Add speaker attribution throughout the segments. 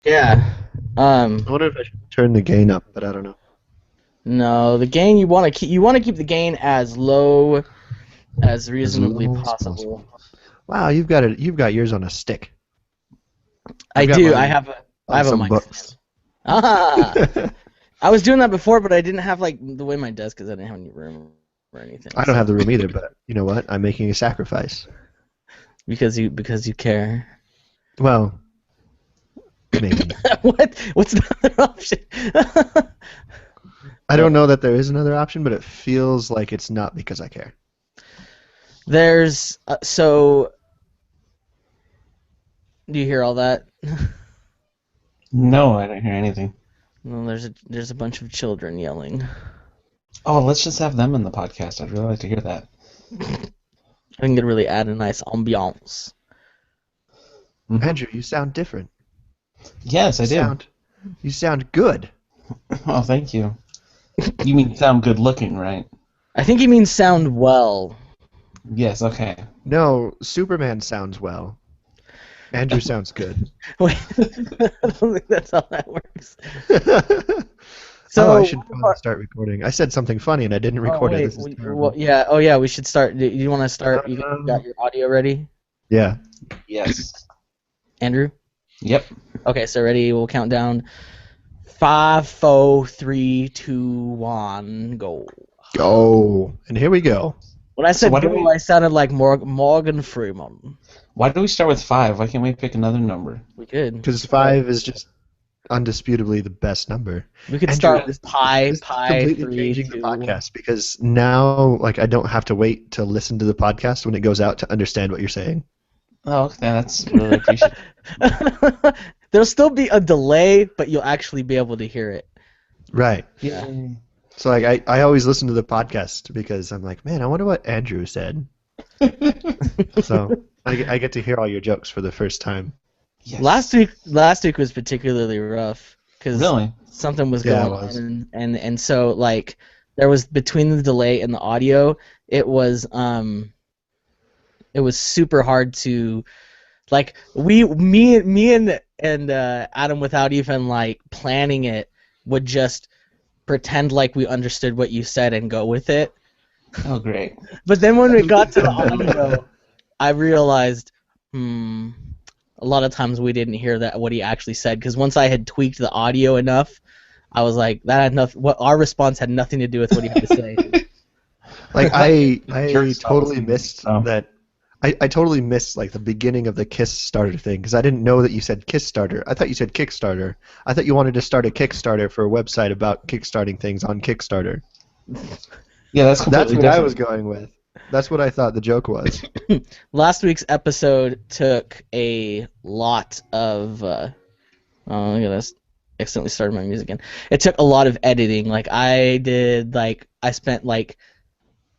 Speaker 1: Yeah.
Speaker 2: I wonder if I should turn the gain up, but I don't know.
Speaker 1: No, the gain you want to keep the gain as low as
Speaker 2: As
Speaker 1: reasonably
Speaker 2: low as
Speaker 1: possible.
Speaker 2: possible. Wow, you've got yours on a stick.
Speaker 1: I
Speaker 2: I've got
Speaker 1: do. I
Speaker 2: mine
Speaker 1: have a I
Speaker 2: on
Speaker 1: have a
Speaker 2: some
Speaker 1: mic stand.
Speaker 2: books.
Speaker 1: Ah, I was doing that before, but I didn't have like the way my desk is. I didn't have any room or anything.
Speaker 2: I don't have
Speaker 1: So
Speaker 2: the room either, but you know what? I'm making a sacrifice.
Speaker 1: because you care.
Speaker 2: Well, maybe.
Speaker 1: What's the other option?
Speaker 2: I
Speaker 1: Uh,
Speaker 2: don't know that there is another option, but it feels like it's not because I care.
Speaker 1: there's so do you hear all that?
Speaker 3: No, I don't hear anything.
Speaker 1: Well, there's a bunch of children yelling.
Speaker 3: Oh, let's just have them in the podcast. I'd really like to hear that.
Speaker 1: I think it really add a nice ambiance.
Speaker 2: Andrew, you sound different.
Speaker 3: Yes,
Speaker 2: You
Speaker 3: I do.
Speaker 2: sound you sound good.
Speaker 3: Oh, thank you. You mean sound good looking, right?
Speaker 1: I think he means sound well.
Speaker 3: Yes, okay.
Speaker 2: No, Superman sounds well. Andrew sounds good.
Speaker 1: Wait, I don't think that's how that works.
Speaker 2: Oh, I
Speaker 1: So,
Speaker 2: should probably start recording. I said something funny and I didn't
Speaker 1: oh
Speaker 2: record it.
Speaker 1: wait,
Speaker 2: This is
Speaker 1: well,
Speaker 2: terrible.
Speaker 1: yeah, oh yeah, we should start. Do you want to start? You got
Speaker 2: Um,
Speaker 1: your audio ready,
Speaker 2: yeah.
Speaker 3: Yes.
Speaker 1: Andrew?
Speaker 3: Yep.
Speaker 1: Okay, so ready? We'll count down. 5, 4, 3, 2, 1, go.
Speaker 2: Go. And here we go.
Speaker 1: When I
Speaker 3: So
Speaker 1: said go, I sounded like Morgan Freeman.
Speaker 3: why do we start with 5? Why can't we pick another number?
Speaker 1: We could.
Speaker 2: Because 5 is just undisputably the best number.
Speaker 1: We could
Speaker 2: Andrew,
Speaker 1: start with pi,
Speaker 2: this is
Speaker 1: pi,
Speaker 2: completely
Speaker 1: 3,
Speaker 2: changing the
Speaker 1: 2, 1.
Speaker 2: podcast because now, like, I don't have to wait to listen to the podcast when it goes out to understand what you're saying.
Speaker 3: Oh, okay, that's really appreciated.
Speaker 1: There'll still be a delay, but you'll actually be able to hear it.
Speaker 2: Right.
Speaker 1: Yeah.
Speaker 2: So, like, I always listen to the podcast because I'm like, man, I wonder what Andrew said. So I get to hear all your jokes for the first time.
Speaker 3: Yes.
Speaker 1: Last week was particularly rough because
Speaker 3: Really?
Speaker 1: something was
Speaker 2: Yeah,
Speaker 1: going
Speaker 2: it was.
Speaker 1: on, and so like there was between the delay and the audio, it was super hard to like me and Adam without even like planning it would just pretend like we understood what you said and go with it.
Speaker 3: Oh, great.
Speaker 1: But then when we got to the audio, I realized, a lot of times we didn't hear that what he actually said because once I had tweaked the audio enough, I was like, that had nothing. What our response had nothing to do with what he had to say.
Speaker 2: Like I
Speaker 3: Jerks
Speaker 2: totally
Speaker 3: always
Speaker 2: missed
Speaker 3: so.
Speaker 2: that. I totally missed like the beginning of the Kiss Starter thing because I didn't know that you said Kiss Starter. I thought you said Kickstarter. I thought you wanted to start a Kickstarter for a website about kickstarting things on Kickstarter.
Speaker 3: Yeah, that's
Speaker 2: That's
Speaker 3: completely
Speaker 2: what
Speaker 3: different.
Speaker 2: I was going with. That's what I thought the joke was.
Speaker 1: Last week's episode took a lot of. Oh, look at this! Accidentally started my music again. It took a lot of editing. Like I spent like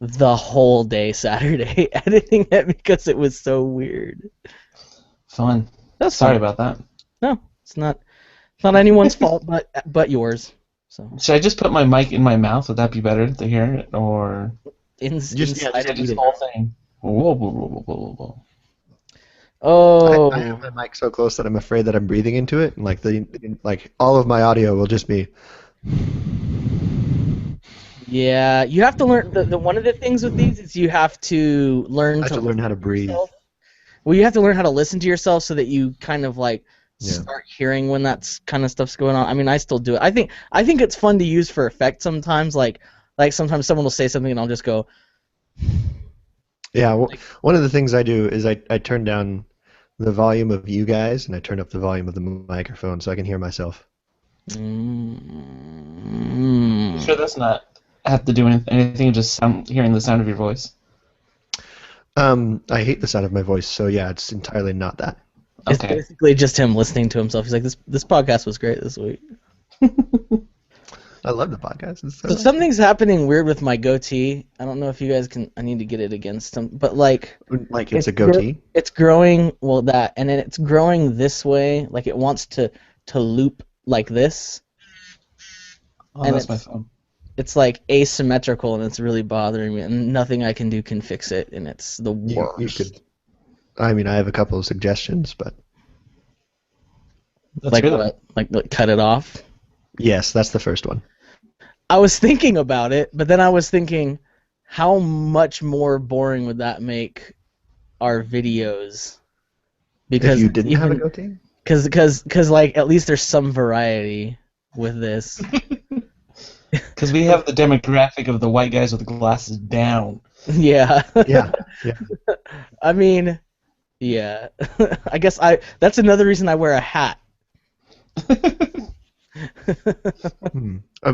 Speaker 1: the whole day Saturday editing it because it was so weird.
Speaker 3: Fun.
Speaker 1: That's
Speaker 3: Sorry
Speaker 1: fun.
Speaker 3: about that.
Speaker 1: No, it's not anyone's fault but yours. So
Speaker 3: Should I just put my mic in my mouth? Would that be better to hear it? Or
Speaker 1: inside of
Speaker 3: just
Speaker 1: you.
Speaker 3: the whole thing? Whoa, whoa, whoa, whoa, whoa, whoa.
Speaker 2: I have
Speaker 1: Oh,
Speaker 2: my mic so close that I'm afraid that I'm breathing into it, and like all of my audio will just be.
Speaker 1: yeah. You have to learn the one of the things with these is you have to learn
Speaker 2: I have
Speaker 1: to
Speaker 2: to learn
Speaker 1: listen
Speaker 2: how to
Speaker 1: to
Speaker 2: breathe.
Speaker 1: yourself. Well, you have to learn how to listen to yourself so that you kind of like
Speaker 2: Yeah.
Speaker 1: start hearing when that's kind of stuff's going on. I mean, I still do it. I think it's fun to use for effect sometimes. Like sometimes someone will say something and I'll just go.
Speaker 2: Yeah, well, one of the things I do is I turn down the volume of you guys and I turn up the volume of the microphone so I can hear myself.
Speaker 1: Mm,
Speaker 3: Sure, that's not have to do anything. Just hearing the sound of your voice.
Speaker 2: I hate the sound of my voice, so yeah, it's entirely not that.
Speaker 1: it's
Speaker 3: Okay.
Speaker 1: basically just him listening to himself. He's like, this podcast was great this week.
Speaker 2: I love the podcast. It's so
Speaker 1: So
Speaker 2: nice.
Speaker 1: something's happening weird with my goatee. I don't know if you guys can. I need to get it against them, but like
Speaker 2: Like it's a goatee.
Speaker 1: it's growing. Well, that and then it's growing this way. Like it wants to loop like this,
Speaker 3: Oh,
Speaker 1: and
Speaker 3: that's my phone.
Speaker 1: it's like asymmetrical, and it's really bothering me. And nothing I can do can fix it, and it's the
Speaker 2: You
Speaker 1: worst.
Speaker 2: could. I mean, I have a couple of suggestions, but
Speaker 3: That's
Speaker 1: Like
Speaker 3: good.
Speaker 1: what? Like cut it off?
Speaker 2: Yes, that's the first one.
Speaker 1: I was thinking about it, but then I was thinking, how much more boring would that make our videos?
Speaker 2: If
Speaker 1: Because
Speaker 2: you
Speaker 1: it's
Speaker 2: didn't have a
Speaker 1: even
Speaker 2: goatee?
Speaker 1: because like at least there's some variety with this.
Speaker 3: Because we have the demographic of the white guys with the glasses down.
Speaker 1: Yeah.
Speaker 2: Yeah. Yeah.
Speaker 1: I mean, yeah. I guess that's another reason I wear a hat.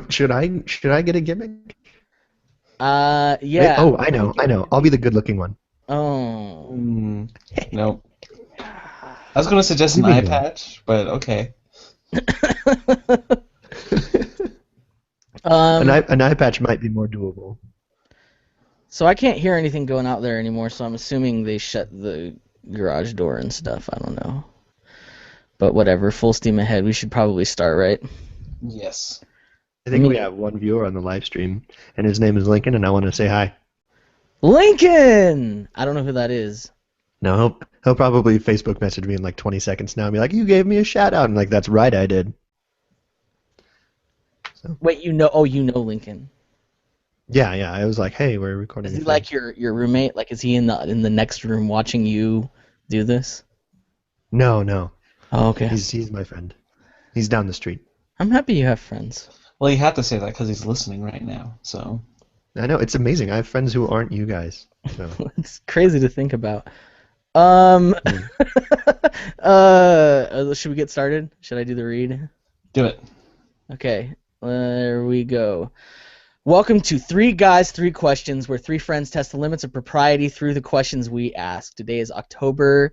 Speaker 2: Should I get a gimmick?
Speaker 1: Yeah.
Speaker 2: Oh, I know. I'll be the good-looking one.
Speaker 1: Oh.
Speaker 3: Nope. I was going to suggest an
Speaker 2: What do you
Speaker 3: eye
Speaker 2: mean,
Speaker 3: patch, but okay.
Speaker 2: An eye patch might be more doable.
Speaker 1: So I can't hear anything going out there anymore, so I'm assuming they shut the garage door and stuff. I don't know. But whatever, full steam ahead. We should probably start, right?
Speaker 3: Yes.
Speaker 2: I think we have one viewer on the live stream, and his name is Lincoln, and I want to say hi.
Speaker 1: Lincoln! I don't know who that is.
Speaker 2: No, he'll probably Facebook message me in like 20 seconds now and be like, "You gave me a shout out," and like, "That's right, I did." So.
Speaker 1: Wait, you know Lincoln.
Speaker 2: Yeah. I was like, "Hey, we're recording."
Speaker 1: Is he like your roommate? Like, is he in the next room watching you do this?
Speaker 2: No.
Speaker 1: Oh, okay.
Speaker 2: He's my friend. He's down the street.
Speaker 1: I'm happy you have friends.
Speaker 3: Well, you have to say that because he's listening right now, so...
Speaker 2: I know, it's amazing. I have friends who aren't you guys. So.
Speaker 1: It's crazy to think about. Should we get started? Should I do the read?
Speaker 3: Do it.
Speaker 1: Okay, there we go. Welcome to Three Guys, Three Questions, where three friends test the limits of propriety through the questions we ask. Today is October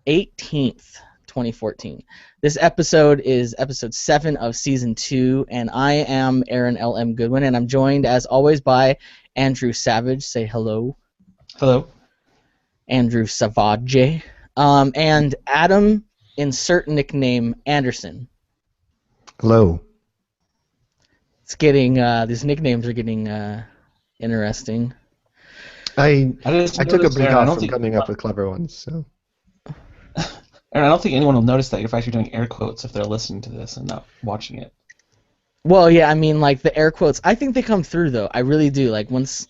Speaker 1: 18th, 2014. This episode is episode 7 of season 2, and I am Aaron L.M. Goodwin, and I'm joined, as always, by Andrew Savage. Say hello.
Speaker 3: Hello.
Speaker 1: Andrew Savage. And Adam, insert nickname, Anderson.
Speaker 2: Hello.
Speaker 1: It's getting, these nicknames are getting interesting.
Speaker 2: I
Speaker 3: just
Speaker 2: took a
Speaker 3: noticed,
Speaker 2: break
Speaker 3: Aaron, I
Speaker 2: off
Speaker 3: don't
Speaker 2: from
Speaker 3: think-
Speaker 2: coming up with clever ones, so.
Speaker 3: Aaron, I don't think anyone will notice that you're actually doing air quotes if they're listening to this and not watching it.
Speaker 1: Well, yeah, I mean, like, the air quotes, I think they come through, though. I really do. Like, once,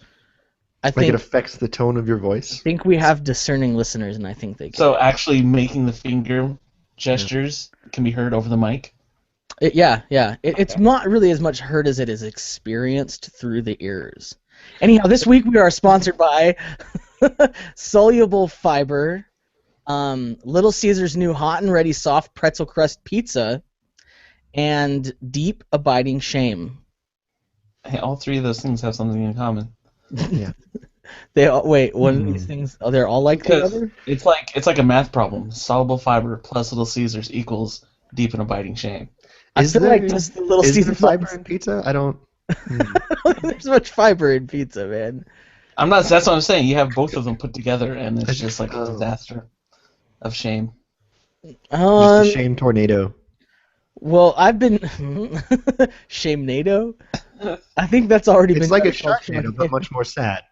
Speaker 1: I
Speaker 2: Like
Speaker 1: think,
Speaker 2: it affects the tone of your voice.
Speaker 1: we have discerning listeners, and I think they get
Speaker 3: So actually making the finger gestures can be heard over the mic?
Speaker 1: it. Yeah. It's not really as much heard as it is experienced through the ears. Anyhow, this week we are sponsored by Soluble Fiber, Little Caesar's new hot and ready soft pretzel crust pizza, and Deep Abiding Shame.
Speaker 3: Hey, all three of those things have something in common.
Speaker 2: Yeah.
Speaker 1: They all, wait, one of these things, they're all like the
Speaker 3: Because
Speaker 1: other?
Speaker 3: it's like a math problem. Soluble fiber plus Little Caesars equals deep and abiding shame.
Speaker 1: I
Speaker 2: Is
Speaker 1: feel
Speaker 2: there,
Speaker 1: like just the Little
Speaker 2: is
Speaker 1: Caesar
Speaker 2: there fiber in pizza? I don't.
Speaker 1: There's much fiber in pizza, man.
Speaker 3: That's what I'm saying. You have both of them put together and it's just like a disaster of shame.
Speaker 2: Just a
Speaker 1: Um,
Speaker 2: shame tornado.
Speaker 1: well, I've been Shame-nado. I think that's already been
Speaker 2: It's like a
Speaker 1: called
Speaker 2: sharknado, but much more sad.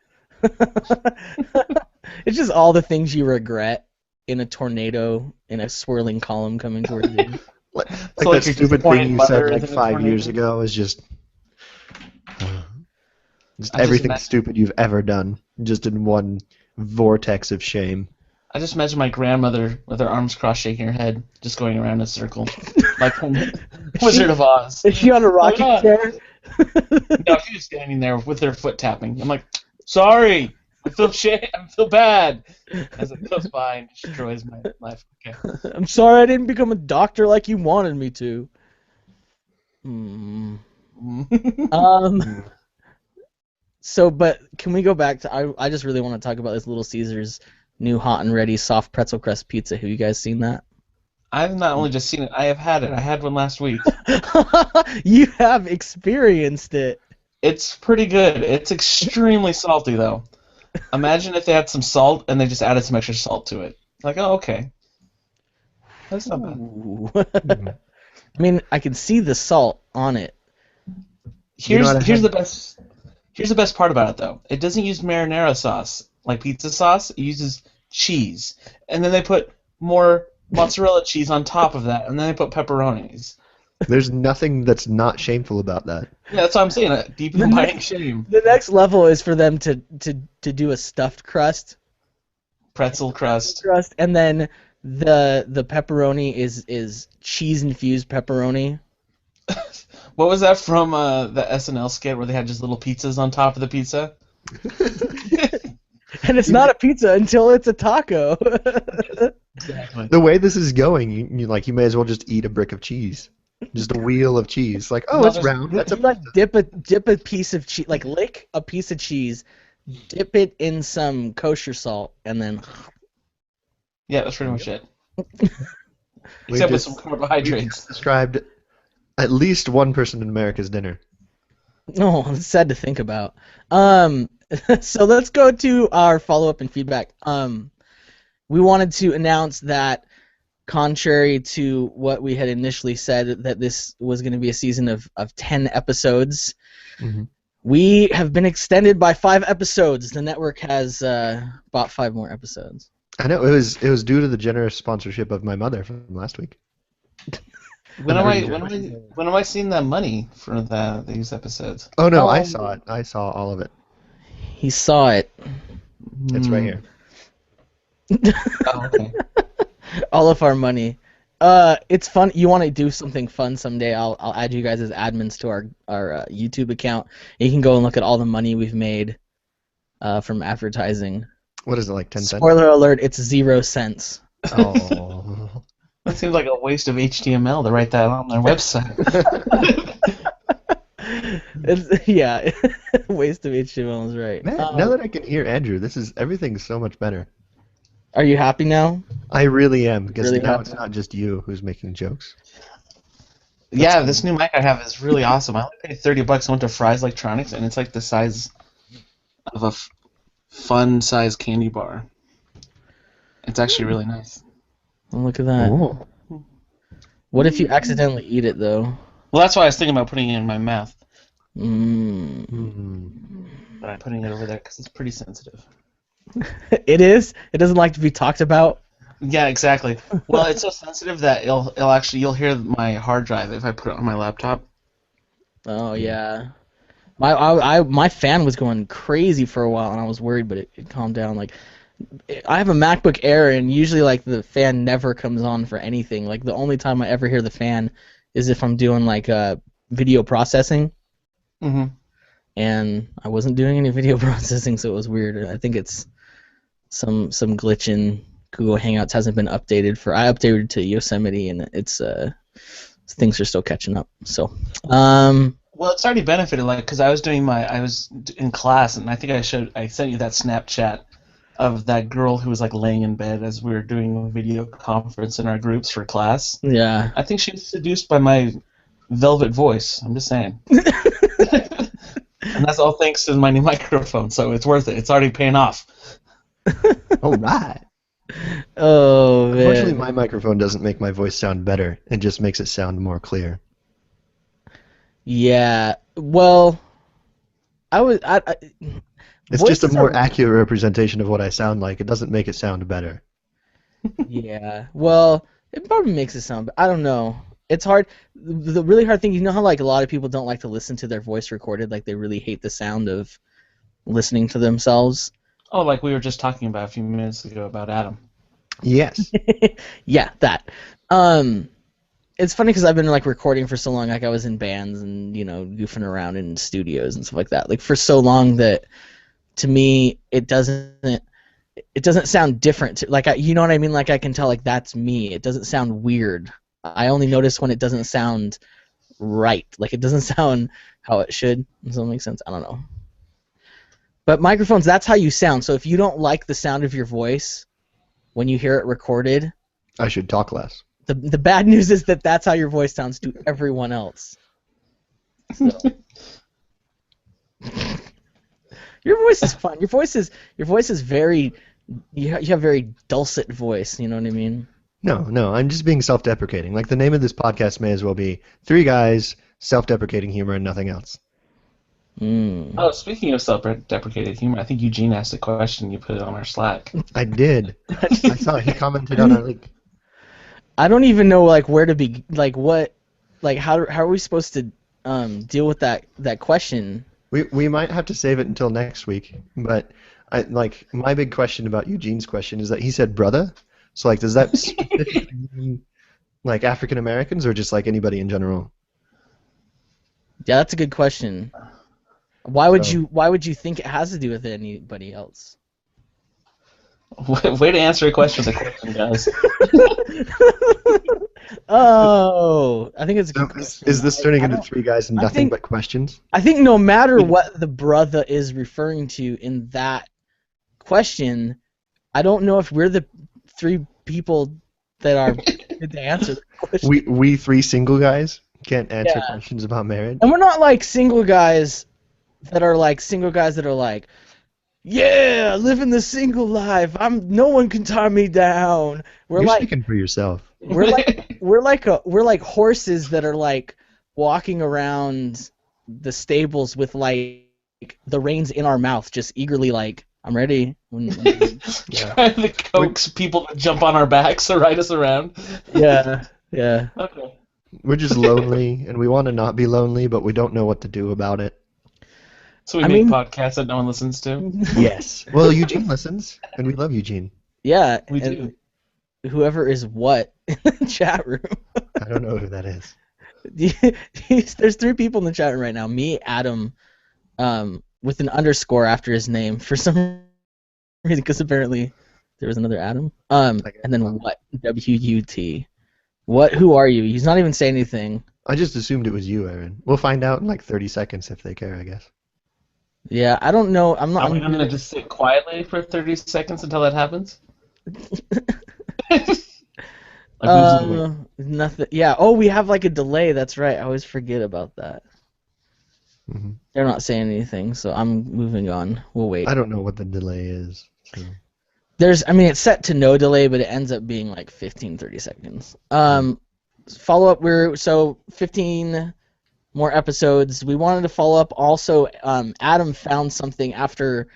Speaker 1: It's just all the things you regret in a tornado in a swirling column coming towards you.
Speaker 2: Like
Speaker 3: like
Speaker 2: that
Speaker 3: your
Speaker 2: stupid
Speaker 3: disappointed
Speaker 2: thing you
Speaker 3: mother
Speaker 2: said like
Speaker 3: is in a
Speaker 2: 5
Speaker 3: tornado?
Speaker 2: years ago is just
Speaker 3: just
Speaker 2: everything
Speaker 3: imagine-
Speaker 2: stupid you've ever done, just in one vortex of shame.
Speaker 3: I just imagine my grandmother with her arms crossed shaking her head, just going around in a circle. Like from Wizard of Oz.
Speaker 1: Is she on a rocking
Speaker 3: not?
Speaker 1: chair?
Speaker 3: No, she's just standing there with her foot tapping. I'm like, sorry, I feel bad. As it goes by and destroys my life. Okay.
Speaker 1: I'm sorry I didn't become a doctor like you wanted me to. So, but can we go back to? I just really want to talk about this Little Caesars new hot and ready soft pretzel crust pizza. Have you guys seen that?
Speaker 3: I've not only just seen it, I have had it. I had one last week.
Speaker 1: You have experienced it.
Speaker 3: It's pretty good. It's extremely salty, though. Imagine if they had some salt and they just added some extra salt to it. Like, oh, okay. That's not bad.
Speaker 1: Ooh. I mean, I can see the salt on it.
Speaker 3: Here's
Speaker 2: what I
Speaker 3: here's
Speaker 2: had?
Speaker 3: the best part about it, though. It doesn't use marinara sauce like pizza sauce. It uses cheese, and then they put more mozzarella cheese on top of that, and then they put pepperonis.
Speaker 2: There's nothing that's not shameful about that.
Speaker 3: Yeah, that's what I'm saying. Deep
Speaker 1: The
Speaker 3: inviting
Speaker 1: next-
Speaker 3: shame.
Speaker 1: The next level is for them to do a stuffed crust,
Speaker 3: Pretzel crust.
Speaker 1: and then the pepperoni is cheese infused pepperoni.
Speaker 3: What was that from the SNL skit where they had just little pizzas on top of the pizza?
Speaker 1: And it's not a pizza until it's a taco.
Speaker 3: Exactly.
Speaker 2: The way this is going, you may as well just eat a brick of cheese. Just a wheel of cheese. Like, oh,
Speaker 3: No,
Speaker 2: it's
Speaker 3: there's-
Speaker 2: round. That's a
Speaker 1: Like dip a piece of cheese, like lick a piece of cheese, dip it in some kosher salt, and then
Speaker 3: Yeah, that's pretty much it.
Speaker 2: We
Speaker 3: Except with
Speaker 2: just-
Speaker 3: some
Speaker 2: we
Speaker 3: carbohydrates.
Speaker 2: just described at least one person in America's dinner.
Speaker 1: oh, it's sad to think about. So let's go to our follow-up and feedback. We wanted to announce that, contrary to what we had initially said, that this was going to be a season of 10 episodes.
Speaker 2: Mhm.
Speaker 1: We have been extended by 5 episodes. The network has bought 5 more episodes.
Speaker 2: I know it was due to the generous sponsorship of my mother from last week.
Speaker 3: When am I seeing that money for these episodes?
Speaker 2: Oh no, I
Speaker 1: Um,
Speaker 2: saw it. I saw all of it.
Speaker 1: He saw it.
Speaker 2: It's right here.
Speaker 3: Oh, okay.
Speaker 1: All of our money. It's fun. You want to do something fun someday? I'll add you guys as admins to our YouTube account. You can go and look at all the money we've made from advertising.
Speaker 2: What is it, like 10 cents?
Speaker 1: Spoiler alert: it's 0 cents.
Speaker 2: Oh.
Speaker 3: That seems like a waste of HTML to write that on their website.
Speaker 1: Yeah, waste of HTML is right.
Speaker 2: Man, now that I can hear Andrew, everything's so much better.
Speaker 1: Are you happy now?
Speaker 2: I really am, because
Speaker 1: Really
Speaker 2: now
Speaker 1: happy.
Speaker 2: it's not just you who's making jokes.
Speaker 3: Yeah, this new mic I have is really awesome. I only paid $30. I went to Fry's Electronics, and it's like the size of a fun-size candy bar. It's actually really nice.
Speaker 1: Oh, look at that.
Speaker 2: Ooh.
Speaker 1: What if you accidentally eat it though?
Speaker 3: Well, that's why I was thinking about putting it in my mouth,
Speaker 2: Mm.
Speaker 3: but I'm putting it over there because it's pretty sensitive.
Speaker 1: It is. It doesn't like to be talked about.
Speaker 3: Yeah, exactly. Well, it's so sensitive that you'll hear my hard drive if I put it on my laptop.
Speaker 1: Oh yeah. My fan was going crazy for a while, and I was worried, but it calmed down. Like, I have a MacBook Air, and usually like the fan never comes on for anything. Like the only time I ever hear the fan is if I'm doing like video processing,
Speaker 3: Mm-hmm.
Speaker 1: and I wasn't doing any video processing, so it was weird. I think it's some glitch in Google Hangouts hasn't been updated for. I updated to Yosemite, and it's things are still catching up. So
Speaker 3: Well, it's already benefited, like, because I was in class, and I think I sent you that Snapchat of that girl who was like laying in bed as we were doing a video conference in our groups for class.
Speaker 1: yeah.
Speaker 3: I think she was seduced by my velvet voice. I'm just saying. And that's all thanks to my new microphone, so it's worth it. It's already paying off.
Speaker 2: All right.
Speaker 1: Oh man.
Speaker 2: Unfortunately, my microphone doesn't make my voice sound better. It just makes it sound more clear.
Speaker 1: Yeah. Well,
Speaker 2: It's just a
Speaker 1: voices
Speaker 2: more
Speaker 1: are-
Speaker 2: accurate representation of what I sound like. It doesn't make it sound better.
Speaker 1: Yeah. Well, it probably makes it sound. I don't know. It's hard. The really hard thing, you know how like a lot of people don't like to listen to their voice recorded, like they really hate the sound of listening to themselves.
Speaker 3: Oh, like we were just talking about a few minutes ago about Adam.
Speaker 2: Yes.
Speaker 1: Yeah, that. It's funny because I've been like recording for so long. Like I was in bands and goofing around in studios and stuff like that. Like for so long that to me it doesn't sound different. Like you know what I mean? Like I can tell like that's me. It doesn't sound weird. I only notice when it doesn't sound right. Like it doesn't sound how it should. Does that make sense? I don't know. But microphones, that's how you sound. So if you don't like the sound of your voice when you hear it recorded,
Speaker 2: I should talk less.
Speaker 1: the bad news is that that's how your voice sounds to everyone else. So. Your voice is fun. Your voice is very. You have very dulcet voice. You know what I mean?
Speaker 2: No, I'm just being self-deprecating. Like the name of this podcast may as well be Three Guys, Self-Deprecating Humor and Nothing Else.
Speaker 1: Mm.
Speaker 3: Oh, speaking of self-deprecated humor, I think Eugene asked a question. You put it on our Slack.
Speaker 2: I did. I saw he commented on our link.
Speaker 1: I don't even know like where to be. Like what? Like how are we supposed to deal with that question?
Speaker 2: We might have to save it until next week, but my big question about Eugene's question is that he said brother. So like, does that specifically mean like African Americans or just like anybody in general?
Speaker 1: Yeah, that's a good question. Why would
Speaker 2: So-
Speaker 1: you think it has to do with anybody else?
Speaker 3: Way to answer a question with a question, guys.
Speaker 1: Oh, I think it's a
Speaker 2: So
Speaker 1: good question.
Speaker 2: is this turning
Speaker 1: I
Speaker 2: into
Speaker 1: don't-
Speaker 2: three guys and
Speaker 1: I
Speaker 2: nothing
Speaker 1: think-
Speaker 2: but questions?
Speaker 1: I think no matter what the brother is referring to in that question, I don't know if we're the three people that are good to answer the question.
Speaker 2: We three single guys can't answer
Speaker 1: Yeah.
Speaker 2: questions about marriage.
Speaker 1: And we're not like single guys that are like, yeah, living the single life. No one can tie me down. We're
Speaker 2: You're
Speaker 1: like
Speaker 2: speaking for yourself.
Speaker 1: we're like horses that are like walking around the stables with like the reins in our mouth, just eagerly like, I'm ready.
Speaker 3: Trying to coax people to jump on our backs or ride us around.
Speaker 1: Yeah.
Speaker 3: Okay.
Speaker 2: We're just lonely, and we want to not be lonely, but we don't know what to do about it.
Speaker 3: So we
Speaker 1: I
Speaker 3: make
Speaker 1: mean-
Speaker 3: podcasts that no one listens to.
Speaker 2: Yes. Well, Eugene listens, and we love Eugene.
Speaker 1: Yeah,
Speaker 3: We
Speaker 1: and
Speaker 3: do.
Speaker 1: whoever is what in the chat room.
Speaker 2: I don't know who that is.
Speaker 1: There's three people in the chat room right now. Me, Adam, with an underscore after his name for some reason, because apparently there was another Adam. And then what? WUT. What? Who are you? He's not even saying anything.
Speaker 2: I just assumed it was you, Aaron. We'll find out in like 30 seconds if they care, I guess.
Speaker 1: Yeah, I don't know. I'm not.
Speaker 3: Are we going to just sit quietly for 30 seconds until that happens? Like, who's doing
Speaker 1: Nothing. Yeah. Oh, we have like a delay. That's right. I always forget about that.
Speaker 2: hmm
Speaker 1: They're not saying anything, so I'm moving on. We'll wait.
Speaker 2: I don't know what the delay is. So.
Speaker 1: It's set to no delay, but it ends up being like 15, 30 seconds. Follow up. 15 more episodes. We wanted to follow up. Also, Adam found something after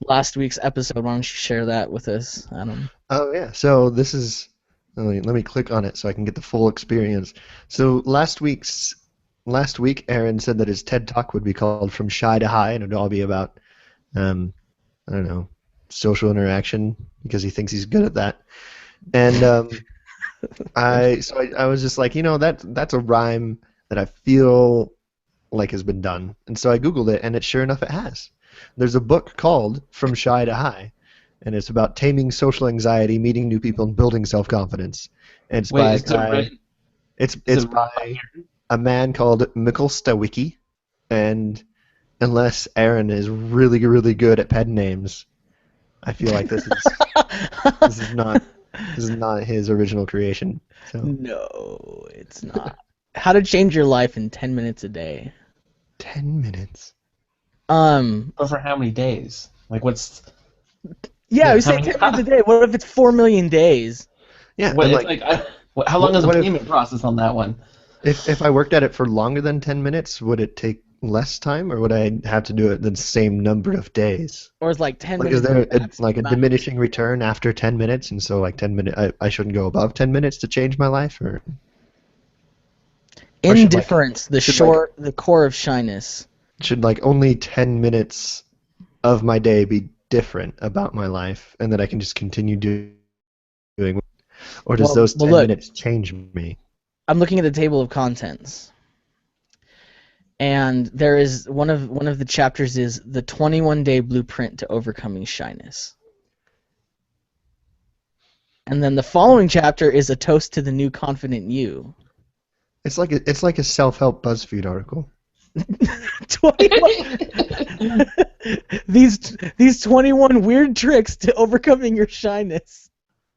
Speaker 1: last week's episode. Why don't you share that with us, Adam?
Speaker 2: Oh yeah. So this is. Let me click on it so I can get the full experience. So last week, Aaron said that his TED Talk would be called "From Shy to High," and it would all be about, I don't know, social interaction because he thinks he's good at that. And I was just like, that's a rhyme that I feel like has been done, and so I googled it, and sure enough it has. There's a book called "From Shy to High," and it's about taming social anxiety, meeting new people, and building self-confidence. And it's by a guy. It's by a man called Mikkel Stawicki, and unless Aaron is really, really good at pen names, I feel like this is not his original creation. So
Speaker 1: No, it's not. How to change your life in 10 minutes a day.
Speaker 2: 10 minutes.
Speaker 3: But for how many days? Like, what's...
Speaker 1: Yeah,
Speaker 3: Yeah,
Speaker 1: we
Speaker 3: how
Speaker 1: say
Speaker 3: many-
Speaker 1: 10 minutes a day. What if it's 4 million days?
Speaker 2: Yeah,
Speaker 3: What,
Speaker 2: and
Speaker 3: it's how long is the
Speaker 2: what if-
Speaker 3: payment process on that one?
Speaker 2: if I worked at it for longer than 10 minutes, would it take less time, or would I have to do it the same number of days?
Speaker 1: Or is like 10
Speaker 2: Like,
Speaker 1: minutes?
Speaker 2: is there
Speaker 1: that's
Speaker 2: a
Speaker 1: not-
Speaker 2: diminishing return after 10 minutes, and so like 10 minutes, I shouldn't go above 10 minutes to change my life, or or should, like-
Speaker 1: Indifference, the core of shyness.
Speaker 2: should like only 10 minutes of my day be different about my life, and that I can just continue doing, or does
Speaker 1: Well-
Speaker 2: those
Speaker 1: well,
Speaker 2: 10
Speaker 1: look.
Speaker 2: minutes change me?
Speaker 1: I'm looking at the table of contents, and there is one of the chapters is the 21-day blueprint to overcoming shyness, and then the following chapter is a toast to the new confident you.
Speaker 2: It's like a self-help BuzzFeed article.
Speaker 1: 21 these 21 weird tricks to overcoming your shyness.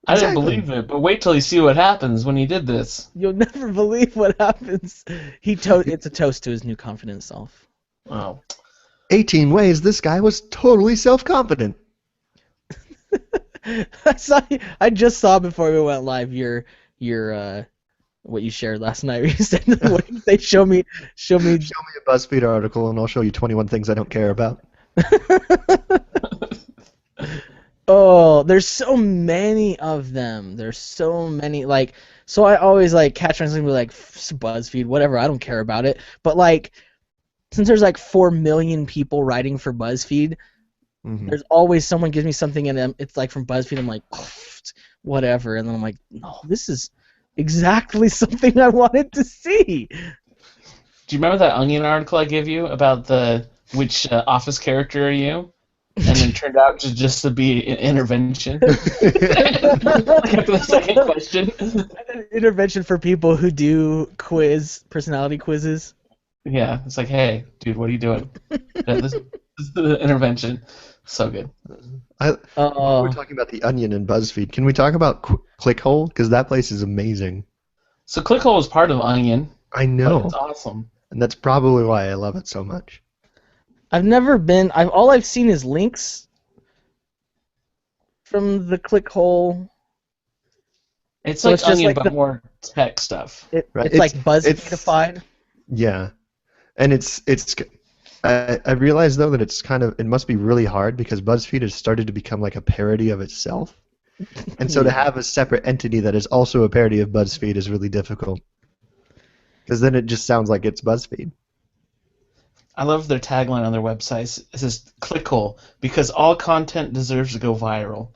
Speaker 3: I didn't
Speaker 2: Exactly.
Speaker 3: believe it, but wait till you see what happens when he did this.
Speaker 1: You'll never believe what happens. It's a toast to his new confident self.
Speaker 3: Wow.
Speaker 2: 18 ways this guy was totally self-confident.
Speaker 1: I just saw before we went live your what you shared last night. You said, what did you say? Show me.
Speaker 2: Show me a BuzzFeed article, and I'll show you 21 things I don't care about.
Speaker 1: Oh, there's so many of them. There's so many. Like, so I always like catch on something like BuzzFeed, whatever. I don't care about it. But like, since there's like 4 million people writing for BuzzFeed,
Speaker 2: Hmm.
Speaker 1: there's always someone gives me something and it's like from BuzzFeed. I'm like, whatever, and then I'm like, no, this is exactly something I wanted to see.
Speaker 3: Do you remember that Onion article I gave you about which office character are you? And it turned out just to be an intervention. After the second question.
Speaker 1: An intervention for people who do personality quizzes.
Speaker 3: Yeah, it's like, hey, dude, what are you doing? This is the intervention. So good.
Speaker 2: While we're talking about the Onion and BuzzFeed, can we talk about Clickhole? Because that place is amazing.
Speaker 3: So Clickhole is part of Onion.
Speaker 2: I know.
Speaker 3: It's awesome.
Speaker 2: And that's probably why I love it so much.
Speaker 1: I've never been. All I've seen is links from the Clickhole.
Speaker 3: It's
Speaker 1: So
Speaker 3: like
Speaker 1: it's just
Speaker 3: Onion,
Speaker 1: like
Speaker 3: but more tech stuff.
Speaker 2: Right.
Speaker 1: It's like BuzzFeedified.
Speaker 2: Yeah, and I realize though that it must be really hard because BuzzFeed has started to become like a parody of itself, and so to have a separate entity that is also a parody of BuzzFeed is really difficult. Because then it just sounds like it's BuzzFeed.
Speaker 3: I love their tagline on their website. It says Clickhole because all content deserves to go viral.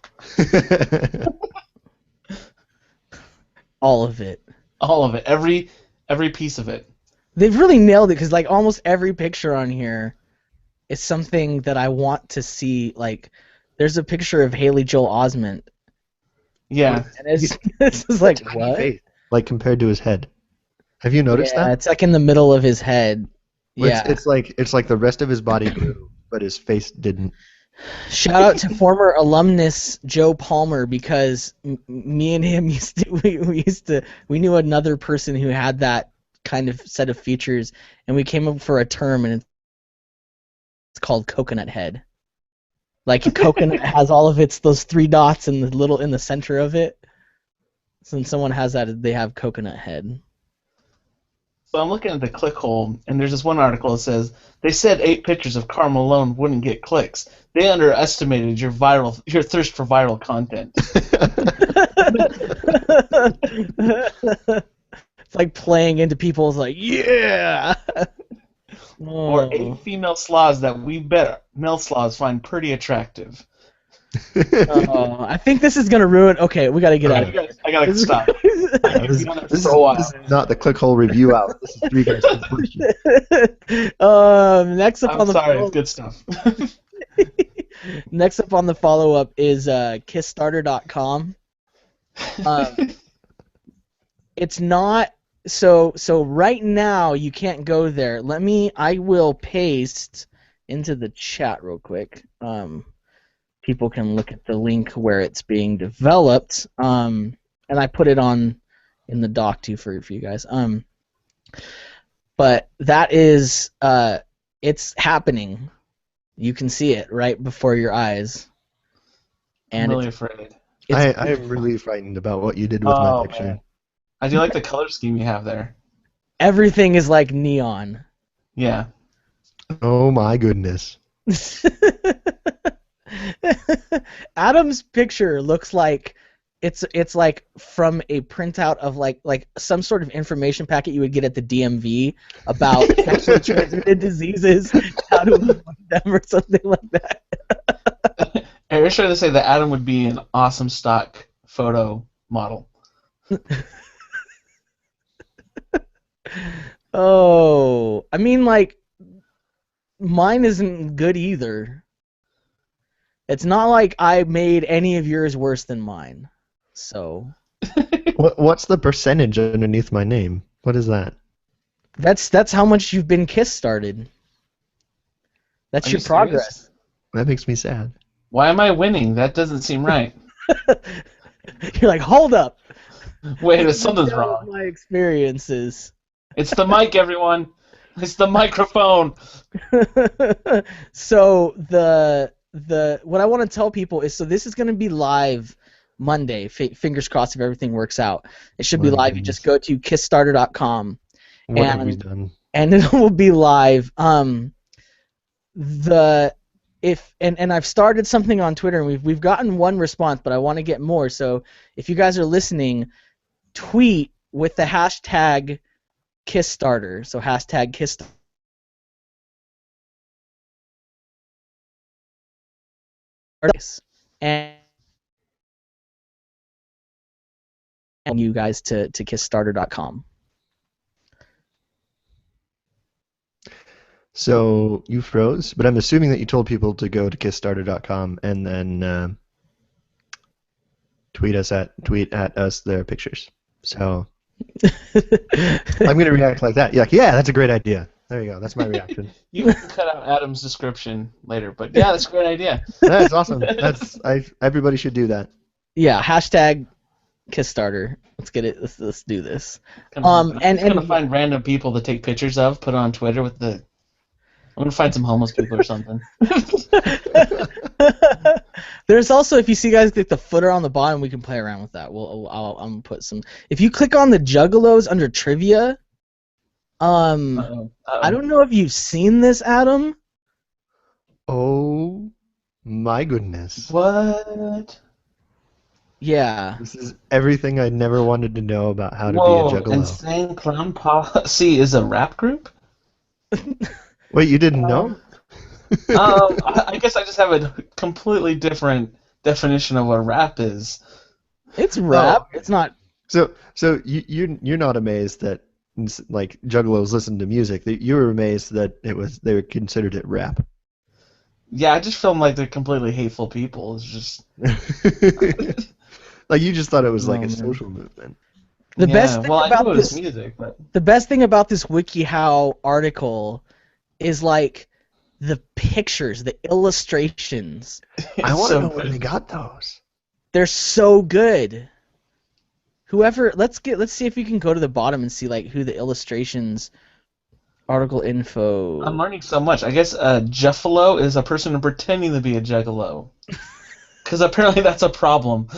Speaker 1: All of it.
Speaker 3: All of it. Every piece of it.
Speaker 1: They've really nailed it because like almost every picture on here is something that I want to see. Like, there's a picture of Haley Joel Osment.
Speaker 3: Yeah.
Speaker 1: And it's just like,
Speaker 2: Tiny
Speaker 1: what?
Speaker 2: face, like compared to his head. Have you noticed
Speaker 1: Yeah,
Speaker 2: that?
Speaker 1: it's like in the middle of his head.
Speaker 2: Where
Speaker 1: Yeah.
Speaker 2: it's like the rest of his body grew, but his face didn't.
Speaker 1: Shout out to former alumnus Joe Palmer because me and him we knew another person who had that kind of set of features, and we came up for a term, and it's called coconut head. Like a coconut has all of those 3 dots in the center of it. So when someone has that, they have coconut head.
Speaker 3: So I'm looking at the Clickhole, and there's this one article that says they said 8 pictures of Karl Malone wouldn't get clicks. They underestimated your thirst for viral content.
Speaker 1: It's like playing into people's like, yeah.
Speaker 3: Or 8 female sloths that we bet male sloths find pretty attractive.
Speaker 1: I think this is gonna ruin. Okay, we gotta get out of here.
Speaker 3: I gotta stop.
Speaker 2: This is not the Clickhole review hour. This is 3 guys to push you.
Speaker 1: Next up on the
Speaker 3: sorry, it's good stuff.
Speaker 1: Next up on the follow-up is kissstarter.com. It's not so right now you can't go there. I will paste into the chat real quick. People can look at the link where it's being developed. And I put it on in the doc too for you guys. But that is it's happening. You can see it right before your eyes. And
Speaker 3: I'm really afraid.
Speaker 2: I am really frightened about what you did with my picture.
Speaker 3: Man. I do like the color scheme you have there.
Speaker 1: Everything is like neon.
Speaker 3: Yeah.
Speaker 2: Oh my goodness.
Speaker 1: Adam's picture looks like it's like from a printout of like some sort of information packet you would get at the DMV about sexually transmitted diseases, how to avoid them or something like that.
Speaker 3: I was trying to say that Adam would be an awesome stock photo model.
Speaker 1: Oh, I mean, like, mine isn't good either. It's not like I made any of yours worse than mine. So.
Speaker 2: What's the percentage underneath my name? What is that?
Speaker 1: That's how much you've been kiss-started. That's your progress.
Speaker 2: That makes me sad.
Speaker 3: Why am I winning? That doesn't seem right.
Speaker 1: You're like, hold up.
Speaker 3: Wait, something's wrong.
Speaker 1: My experiences.
Speaker 3: It's the mic, everyone. It's the microphone.
Speaker 1: So what I want to tell people is, so this is going to be live Monday. Fingers crossed if everything works out. It should be live. You just go to kissstarter.com.
Speaker 2: What have we done?
Speaker 1: And it will be live. and I've started something on Twitter, and we've gotten one response, but I want to get more. So if you guys are listening, tweet with the hashtag KissStarter. So hashtag KissStarter. And you guys to kissstarter.com.
Speaker 2: So you froze, but I'm assuming that you told people to go to kissstarter.com and then tweet at us their pictures. So I'm gonna react like that. Yeah, that's a great idea. There you go. That's my reaction.
Speaker 3: You can cut out Adam's description later, but yeah, that's a great idea.
Speaker 2: That's awesome. Everybody should do that.
Speaker 1: Yeah, hashtag KissStarter. Let's get it. Let's do this.
Speaker 3: I'm gonna find random people to take pictures of, put it on Twitter with the. I'm gonna find some homeless people or something.
Speaker 1: There's also, if you see guys click the footer on the bottom, we can play around with that. I'm gonna put some. If you click on the Juggalos under trivia, I don't know if you've seen this, Adam.
Speaker 2: Oh my goodness!
Speaker 3: What?
Speaker 2: Yeah. This is everything I never wanted to know about how to be a juggalo.
Speaker 3: Insane Clown Posse is a rap group?
Speaker 2: Wait, you didn't know?
Speaker 3: I guess I just have a completely different definition of what rap is.
Speaker 1: It's rap. It's not.
Speaker 2: So you're not amazed that like juggalos listen to music. You were amazed that they considered it rap.
Speaker 3: Yeah, I just feel like they're completely hateful people. It's just
Speaker 2: like you just thought it was like a social movement.
Speaker 1: The best thing about this
Speaker 3: music, but...
Speaker 1: the best thing about this WikiHow article is like the pictures, the illustrations.
Speaker 2: I want to know where they got those.
Speaker 1: They're so good. Whoever, let's see if we can go to the bottom and see like who the illustrations. Article info.
Speaker 3: I'm learning so much. I guess Juffalo is a person pretending to be a juggalo. Because apparently that's a problem.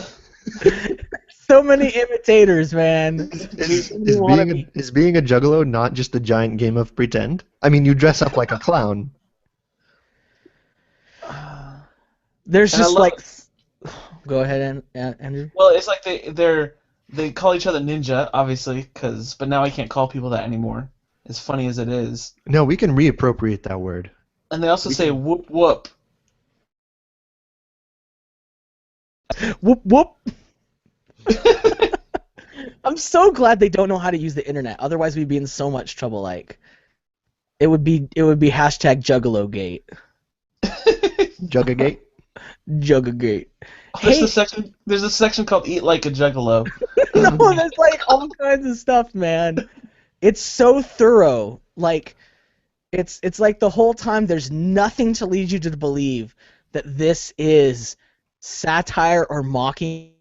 Speaker 1: So many imitators, man.
Speaker 2: Is being a juggalo not just a giant game of pretend? I mean, you dress up like a clown.
Speaker 1: There's just like... Go ahead, Andrew.
Speaker 3: Well, it's like they call each other ninja, obviously, but now I can't call people that anymore. As funny as it is.
Speaker 2: No, we can reappropriate that word.
Speaker 3: And they also say whoop whoop.
Speaker 1: Whoop whoop. I'm so glad they don't know how to use the internet. Otherwise, we'd be in so much trouble. Like, it would be hashtag Juggalogate.
Speaker 2: Juggagate.
Speaker 1: Juggagate.
Speaker 3: There's a section called Eat Like a Juggalo.
Speaker 1: No, there's like all kinds of stuff, man. It's so thorough. Like, it's like the whole time there's nothing to lead you to believe that this is satire or mocking.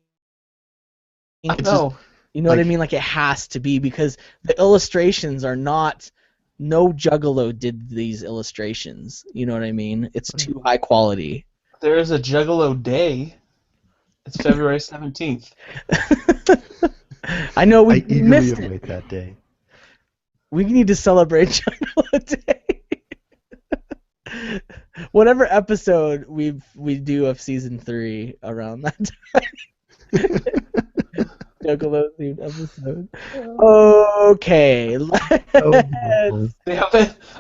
Speaker 3: I know.
Speaker 1: You know what I mean? Like, it has to be, because the illustrations are not... No Juggalo did these illustrations. You know what I mean? It's too high quality.
Speaker 3: There is a Juggalo Day. It's February 17th.
Speaker 1: I know we missed
Speaker 2: it. That day.
Speaker 1: We need to celebrate Juggalo Day. Whatever episode we do of season 3 around that time. Juggalo themed episode. Okay.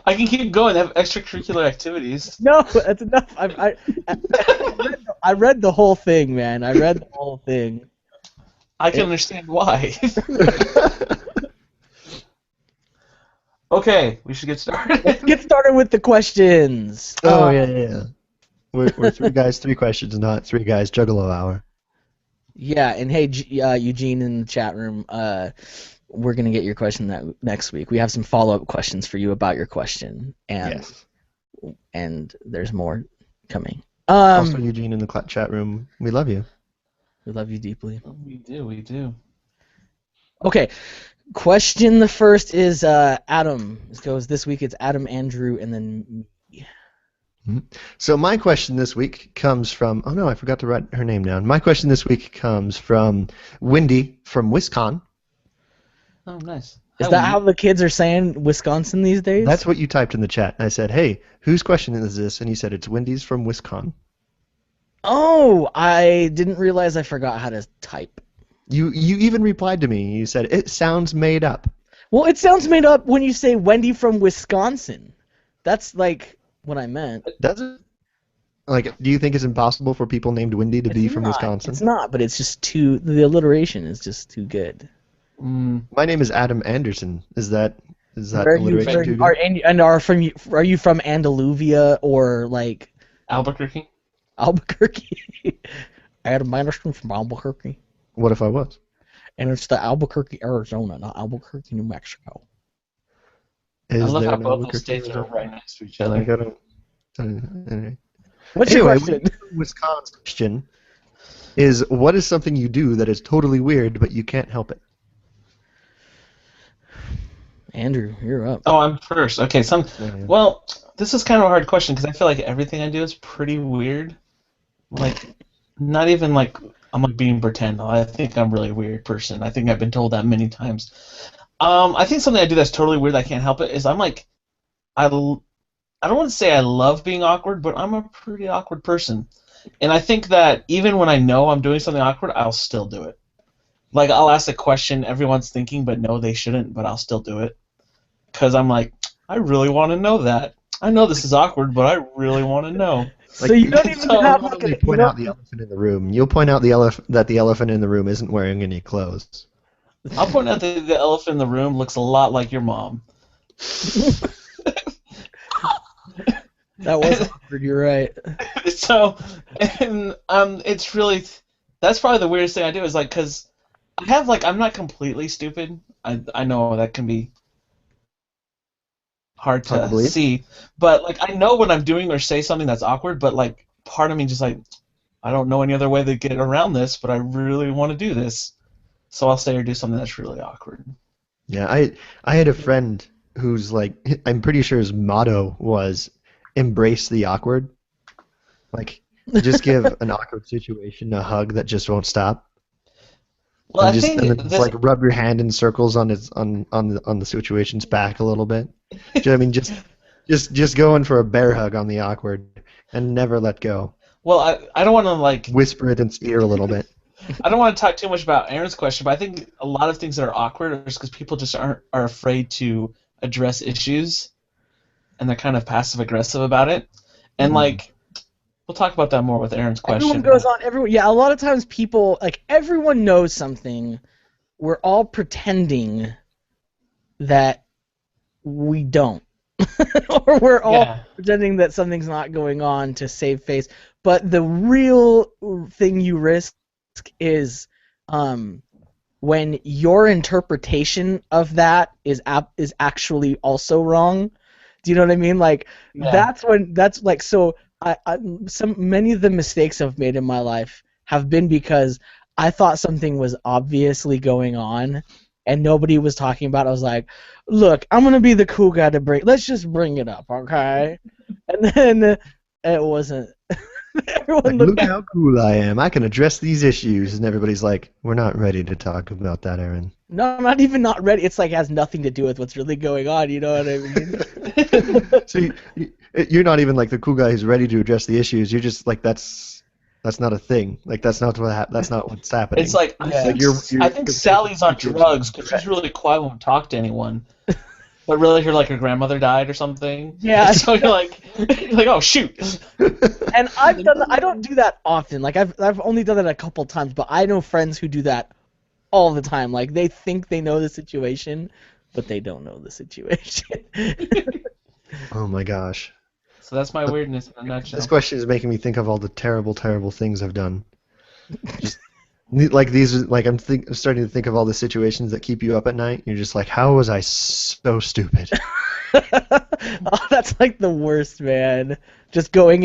Speaker 3: I can keep going. They have extracurricular activities.
Speaker 1: No, that's enough. I read the whole thing, man. I read the whole thing.
Speaker 3: I can understand why. Okay, we should get started.
Speaker 1: Let's get started with the questions.
Speaker 2: Oh, yeah. We're 3 guys, 3 questions, not 3 guys, Juggalo hour.
Speaker 1: Yeah, and hey, Eugene in the chat room, we're going to get your question next week. We have some follow-up questions for you about your question. And there's more coming.
Speaker 2: Also, Eugene in the chat room, we love you.
Speaker 1: We love you deeply.
Speaker 3: We do.
Speaker 1: Okay. Question the first is Adam. This week it's Adam, Andrew, and then me.
Speaker 2: So my question this week comes from... Oh, no, I forgot to write her name down. My question this week comes from Wendy from Wisconsin.
Speaker 3: Oh, nice.
Speaker 1: Is
Speaker 3: Hi,
Speaker 1: that how
Speaker 3: Wendy.
Speaker 1: the kids are saying Wisconsin these days?
Speaker 2: That's what you typed in the chat. I said, "Hey, whose question is this?" And you said it's Wendy's from Wisconsin.
Speaker 1: Oh, I didn't realize I forgot how to type.
Speaker 2: You even replied to me. You said it sounds made up.
Speaker 1: Well, it sounds made up when you say Wendy from Wisconsin. That's like what I meant.
Speaker 2: Does it? Like, do you think it's impossible for people named Wendy to
Speaker 1: It's
Speaker 2: be from
Speaker 1: not.
Speaker 2: Wisconsin?
Speaker 1: It's not, but it's just too. The alliteration is just too good.
Speaker 3: Mm,
Speaker 2: My name is Adam Anderson. Is that
Speaker 1: Where are you?
Speaker 2: alliteration too
Speaker 1: Are
Speaker 2: good?
Speaker 1: and are from? Are you from Andaluvia or like
Speaker 3: Albuquerque.
Speaker 1: Albuquerque? Adam Anderson from Albuquerque,
Speaker 2: What if I was?
Speaker 1: and it's the Albuquerque, Arizona, not Albuquerque, New Mexico.
Speaker 3: I
Speaker 2: Is
Speaker 3: love
Speaker 2: there
Speaker 3: how
Speaker 2: an
Speaker 3: both those
Speaker 2: Albuquerque,
Speaker 3: states are
Speaker 2: Arizona?
Speaker 3: right next to each
Speaker 2: Like,
Speaker 3: other.
Speaker 2: I don't. Anyway,
Speaker 1: What's your
Speaker 2: anyway,
Speaker 1: question?
Speaker 2: Wisconsin question is what is something you do that is totally weird but you can't help it?
Speaker 1: Andrew, you're up.
Speaker 3: Oh, I'm first. Okay,
Speaker 2: Yeah.
Speaker 3: well, this is kind of a hard question because I feel like everything I do is pretty weird. Like, not even like I'm like being pretend. I think I'm a really weird person. I think I've been told that many times. I think something I do that's totally weird. I can't help it. Is I'm like I don't want to say I love being awkward, but I'm a pretty awkward person. And I think that even when I know I'm doing something awkward, I'll still do it. Like I'll ask a question everyone's thinking, but no, they shouldn't, but I'll still do it because I'm like, I really want to know that. I know this is awkward, but I really want to know.
Speaker 1: So
Speaker 2: Like
Speaker 1: you don't even
Speaker 3: So
Speaker 1: have
Speaker 2: you'll not
Speaker 1: like
Speaker 2: only
Speaker 1: a you
Speaker 2: point out
Speaker 1: don't.
Speaker 2: the elephant in the room, you'll point out that the elephant in the room isn't wearing any clothes.
Speaker 3: I'll point out that the elephant in the room looks a lot like your mom.
Speaker 1: That was awkward. You're right.
Speaker 3: So, and it's really that's probably the weirdest thing I do is like because I have like I'm not completely stupid. I know that can be hard
Speaker 2: Hard to
Speaker 3: to
Speaker 2: believe.
Speaker 3: see, but like I know when I'm doing or say something that's awkward, but like part of me just like I don't know any other way to get around this, but I really want to do this, so I'll say or do something that's really awkward.
Speaker 2: Yeah, I had a friend who's like I'm pretty sure his motto was embrace the awkward. Like just give an awkward situation a hug that just won't stop.
Speaker 3: Well,
Speaker 2: And
Speaker 3: I
Speaker 2: just and
Speaker 3: think
Speaker 2: then just
Speaker 3: this
Speaker 2: like rub your hand in circles on his on the situation's back a little bit. I mean just going for a bear hug on the awkward and never let go.
Speaker 3: well I don't want to like
Speaker 2: Whisper it in its ear a little bit.
Speaker 3: I don't want to talk too much about Aaron's question, but I think a lot of things that are awkward are just because people just are afraid to address issues, and they're kind of passive aggressive about it. And
Speaker 2: Mm.
Speaker 3: like we'll talk about that more with Aaron's
Speaker 1: Everyone
Speaker 3: question.
Speaker 1: goes on. Everyone. Yeah. A lot of times people like everyone knows something. We're all pretending that we don't, or we're all
Speaker 3: Yeah,
Speaker 1: pretending that something's not going on to save face. But the real thing you risk is when your interpretation of that is actually also wrong. Do you know what I mean? Like
Speaker 3: yeah,
Speaker 1: that's like so. Many of the mistakes I've made in my life have been because I thought something was obviously going on and nobody was talking about it. I was like, look, I'm gonna be the cool guy to bring. Let's just bring it up, okay? And then it wasn't. Everyone
Speaker 2: Like,
Speaker 1: looked
Speaker 2: look
Speaker 1: at.
Speaker 2: how cool I am. I can address these issues. And everybody's like, we're not ready to talk about that, Aaron.
Speaker 1: No, I'm not even not ready. It's like has nothing to do with what's really going on. You know what I mean?
Speaker 2: So you're not even like the cool guy who's ready to address the issues. You're just like, that's not a thing. Like, that's not what's
Speaker 3: it's
Speaker 2: happening.
Speaker 3: like
Speaker 1: Yeah.
Speaker 2: You're
Speaker 3: I think
Speaker 2: confessing
Speaker 3: Sally's on
Speaker 2: to yourself
Speaker 3: drugs because she's
Speaker 2: correct.
Speaker 3: really quiet, won't talk to anyone. But really, her grandmother died or something.
Speaker 1: Yeah.
Speaker 3: And so you're like, oh shoot.
Speaker 1: And I've done that. I don't do that often. Like I've only done that a couple times, but I know friends who do that all the time. Like they think they know the situation, but they don't know the situation.
Speaker 2: Oh my gosh.
Speaker 3: So that's my weirdness in a
Speaker 2: This
Speaker 3: nutshell.
Speaker 2: question is making me think of all the terrible, terrible things I've done. Just like these, like I'm starting to think of all the situations that keep you up at night. You're just like, how was I so stupid?
Speaker 1: Oh, that's like the worst, man. Just going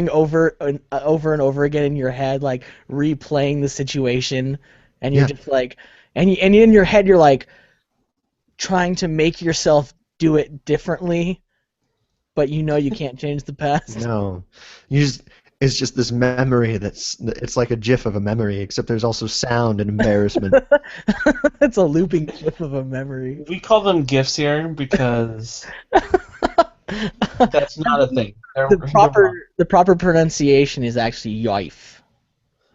Speaker 1: over and over again in your head, like replaying the situation, and you're
Speaker 2: Yeah.
Speaker 1: just like, and in your head you're like trying to make yourself do it differently, but you know you can't change the past.
Speaker 2: No. You just is just this memory it's like a GIF of a memory, except there's also sound and embarrassment.
Speaker 1: It's a looping clip of a memory.
Speaker 3: We call them GIFs here because that's not a thing.
Speaker 1: The proper pronunciation is actually yoif.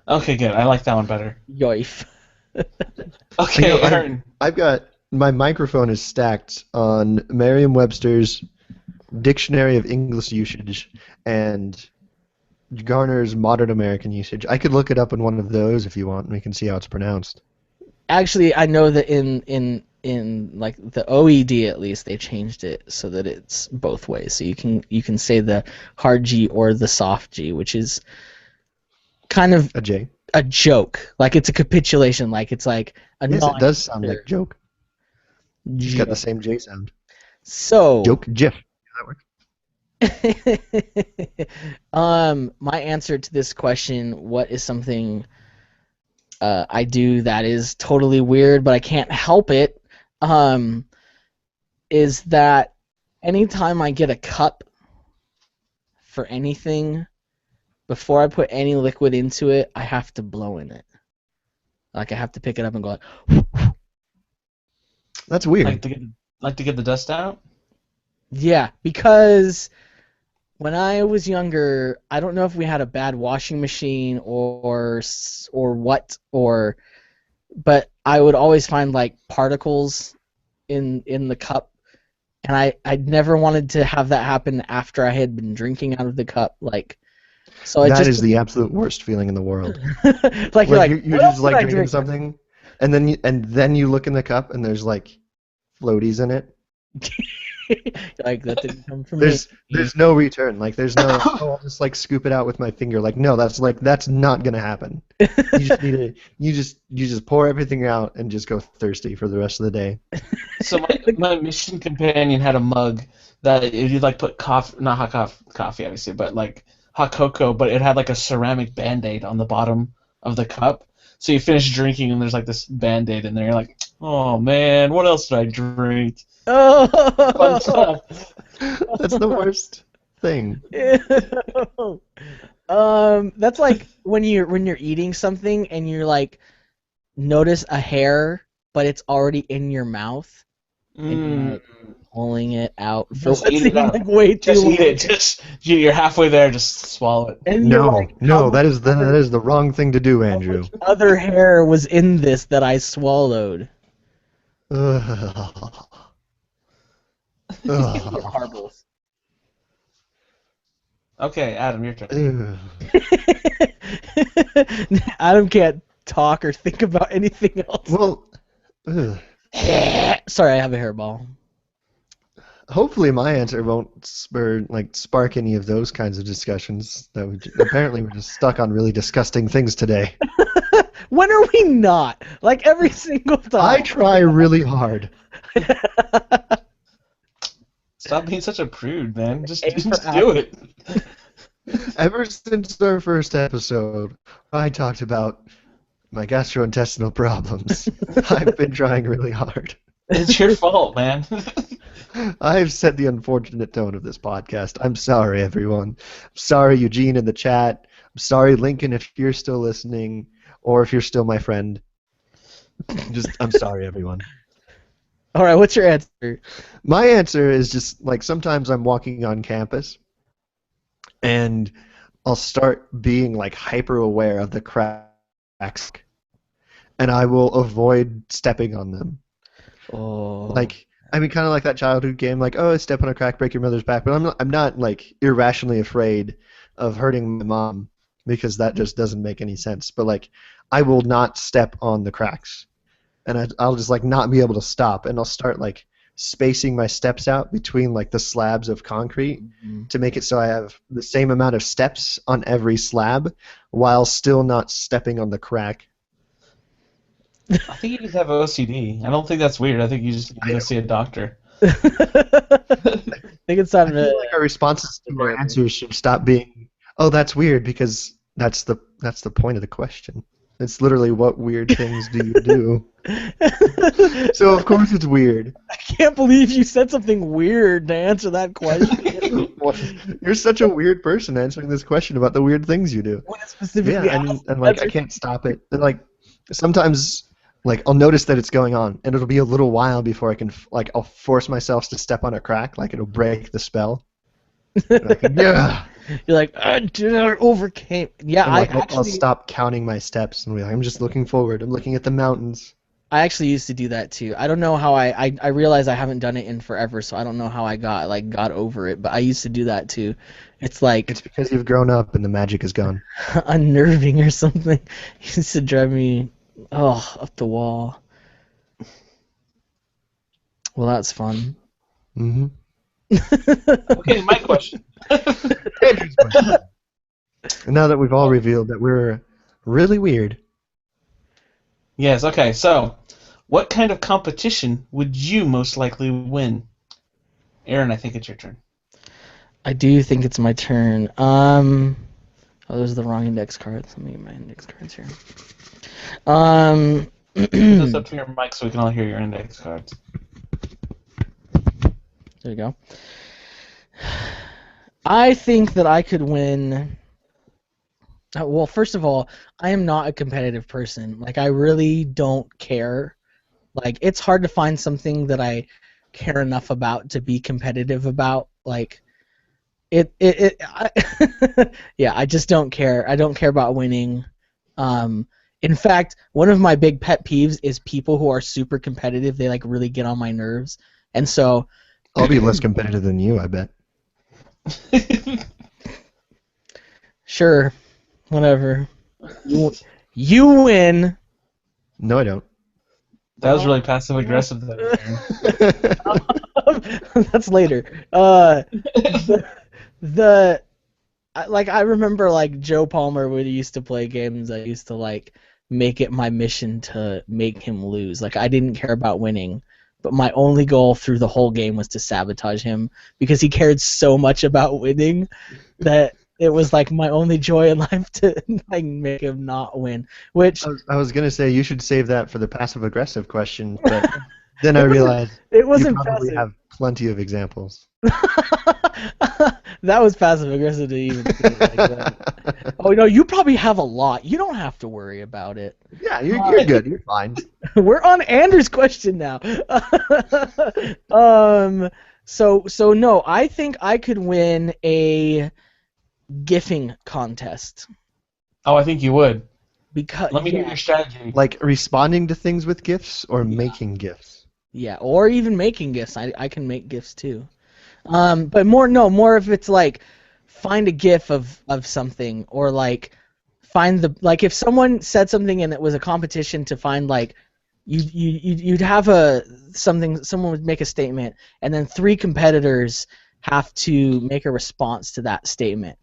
Speaker 3: Okay, good. I like that one better.
Speaker 1: Yoif.
Speaker 3: Okay,
Speaker 2: You know,
Speaker 3: Aaron.
Speaker 2: I've got my microphone is stacked on Merriam-Webster's Dictionary of English Usage and Garner's Modern American Usage. I could look it up in one of those if you want, and we can see how it's pronounced.
Speaker 1: Actually, I know that in like the OED at least they changed it so that it's both ways. So you can say the hard G or the soft G, which is kind of
Speaker 2: A J.
Speaker 1: a joke. Like it's a capitulation. Like it's like a
Speaker 2: Yes, it does sound
Speaker 1: non-answer
Speaker 2: like joke. It's got the same J sound.
Speaker 1: So
Speaker 2: Joke, GIF. That works.
Speaker 1: my answer to this question, what is something I do that is totally weird, but I can't help it, is that anytime I get a cup for anything, before I put any liquid into it, I have to blow in it. Like I have to pick it up and go like,
Speaker 2: That's weird.
Speaker 3: Like to get the dust out?
Speaker 1: yeah, because when I was younger, I don't know if we had a bad washing machine or what, but I would always find like particles in the cup, and I never wanted to have that happen after I had been drinking out of the cup, like. So it
Speaker 2: That
Speaker 1: just
Speaker 2: is the absolute worst feeling in the world.
Speaker 1: like you're like
Speaker 2: you're
Speaker 1: what
Speaker 2: just
Speaker 1: else
Speaker 2: like
Speaker 1: did I
Speaker 2: drinking
Speaker 1: drink?
Speaker 2: something, and then you look in the cup and there's like floaties in it.
Speaker 1: Like that didn't come from me.
Speaker 2: There's no return. Like there's no I'll just like scoop it out with my finger. Like no, that's not gonna happen. You just need to you just pour everything out and just go thirsty for the rest of the day.
Speaker 3: So my mission companion had a mug that you'd like put coffee, not hot coffee obviously, but like hot cocoa, but it had like a ceramic Band-Aid on the bottom of the cup. So you finish drinking and there's like this Band-Aid in there. You're like, oh man, what else did I drink? Fun
Speaker 1: Oh,
Speaker 3: stuff.
Speaker 2: That's the worst thing.
Speaker 1: ew. That's like when you're eating something and you're like notice a hair, but it's already in your mouth, and you're like pulling it out for
Speaker 3: Just
Speaker 1: what
Speaker 3: eat it
Speaker 1: seems
Speaker 3: out.
Speaker 1: like way too
Speaker 3: Just
Speaker 1: long.
Speaker 3: eat it. Just you're halfway there. Just swallow it.
Speaker 1: And you're like,
Speaker 2: No,
Speaker 1: how
Speaker 2: that is the wrong thing to do, Andrew.
Speaker 1: much other hair was in this that I swallowed.
Speaker 2: Ugh. Ugh.
Speaker 1: Harbles.
Speaker 3: Okay, Adam, your turn.
Speaker 2: Ugh.
Speaker 1: Adam can't talk or think about anything else.
Speaker 2: Well, ugh.
Speaker 1: Sorry, I have a hairball.
Speaker 2: Hopefully my answer won't spark any of those kinds of discussions. Apparently we're just stuck on really disgusting things today.
Speaker 1: When are we not? Like every single time.
Speaker 2: I try really hard.
Speaker 3: Stop being such a prude, man. Just
Speaker 1: Aim for
Speaker 3: do it.
Speaker 2: Ever since our first episode, I talked about my gastrointestinal problems. I've been trying really hard.
Speaker 3: It's your fault, man.
Speaker 2: I've set the unfortunate tone of this podcast. I'm sorry, everyone. I'm sorry, Eugene in the chat. I'm sorry, Lincoln, if you're still listening, or if you're still my friend. I'm sorry, everyone.
Speaker 1: All right, what's your answer?
Speaker 2: My answer is just like sometimes I'm walking on campus, and I'll start being like hyper aware of the cracks, and I will avoid stepping on them.
Speaker 1: Oh.
Speaker 2: Like, I mean, kind of like that childhood game, like, oh, step on a crack, break your mother's back. But I'm not like irrationally afraid of hurting my mom because that just doesn't make any sense. But like, I will not step on the cracks, and I'll just like not be able to stop, and I'll start like spacing my steps out between like the slabs of concrete to make it so I have the same amount of steps on every slab while still not stepping on the crack.
Speaker 3: I think you just have OCD. I don't think that's weird. I think you just need to go see a doctor.
Speaker 1: I think it's time
Speaker 2: I feel
Speaker 1: to.
Speaker 2: like our responses to our answers should stop being, "Oh, that's weird," because that's the point of the question. It's literally, what weird things do you do? So of course it's weird.
Speaker 1: I can't believe you said something weird to answer that question.
Speaker 2: What? You're such a weird person answering this question about the weird things you do.
Speaker 1: What
Speaker 2: Yeah,
Speaker 1: specifically?
Speaker 2: and like I can't stop it. And, like sometimes, like I'll notice that it's going on, and it'll be a little while before I can like I'll force myself to step on a crack, like it'll break the spell. Like, yeah.
Speaker 1: You're like, I overcame. Yeah,
Speaker 2: And like I'll stop counting my steps and be like, I'm just looking forward. I'm looking at the mountains.
Speaker 1: I actually used to do that too. I don't know how I realize I haven't done it in forever, so I don't know how I got over it. But I used to do that too. It's like
Speaker 2: It's because you've grown up and the magic is gone.
Speaker 1: unnerving or something. It used to drive me up the wall. Well, that's fun.
Speaker 2: Mm-hmm.
Speaker 3: Okay, my question.
Speaker 2: Andrew's question. And now that we've all revealed that we're really weird.
Speaker 3: Yes, okay, so what kind of competition would you most likely win? Aaron, I think it's your turn.
Speaker 1: I do think it's my turn. Oh, those are the wrong index cards. Let me get my index cards here.
Speaker 3: Put this up to your mic so we can all hear your index cards.
Speaker 1: There you go. I think that I could win. Well, first of all, I am not a competitive person. Like, I really don't care. Like, it's hard to find something that I care enough about to be competitive about. Like, yeah, I just don't care. I don't care about winning. In fact, one of my big pet peeves is people who are super competitive. They, like, really get on my nerves. And so...
Speaker 2: I'll be less competitive than you, I bet.
Speaker 1: Sure. Whatever. You win.
Speaker 2: No, I don't.
Speaker 3: That was really passive aggressive.
Speaker 1: That's later. I remember like Joe Palmer when he used to play games. I used to like make it my mission to make him lose. Like I didn't care about winning, but my only goal through the whole game was to sabotage him because he cared so much about winning that it was like my only joy in life to like make him not win. Which
Speaker 2: I was gonna say you should save that for the passive aggressive question, but then I realized
Speaker 1: it wasn't
Speaker 2: you probably
Speaker 1: passive.
Speaker 2: have plenty of examples.
Speaker 1: That was passive aggressive to even say it like that. Oh no, you probably have a lot. You don't have to worry about it.
Speaker 2: Yeah, you're good. You're fine.
Speaker 1: We're on Andrew's question now. So no, I think I could win a gifting contest.
Speaker 3: Oh, I think you would.
Speaker 1: Because
Speaker 3: Let me hear your strategy.
Speaker 2: Like responding to things with gifts or making gifts.
Speaker 1: Yeah, or even making gifts. I can make gifts too. But more if it's like find a gif of something or like find the like if someone said something and it was a competition to find like you'd have someone would make a statement and then 3 competitors have to make a response to that statement.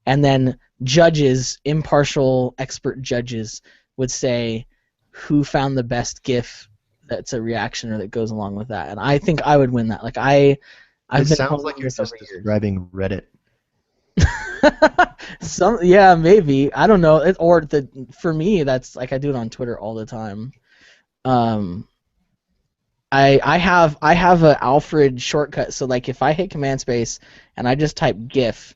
Speaker 1: And then judges, impartial expert judges, would say who found the best GIF that's a reaction or that goes along with that. And I think I would win that. Like I've
Speaker 2: It
Speaker 1: been
Speaker 2: sounds like you're just describing Reddit.
Speaker 1: Yeah, maybe. I don't know. For me, that's like I do it on Twitter all the time. I have a Alfred shortcut. So like if I hit Command Space and I just type GIF,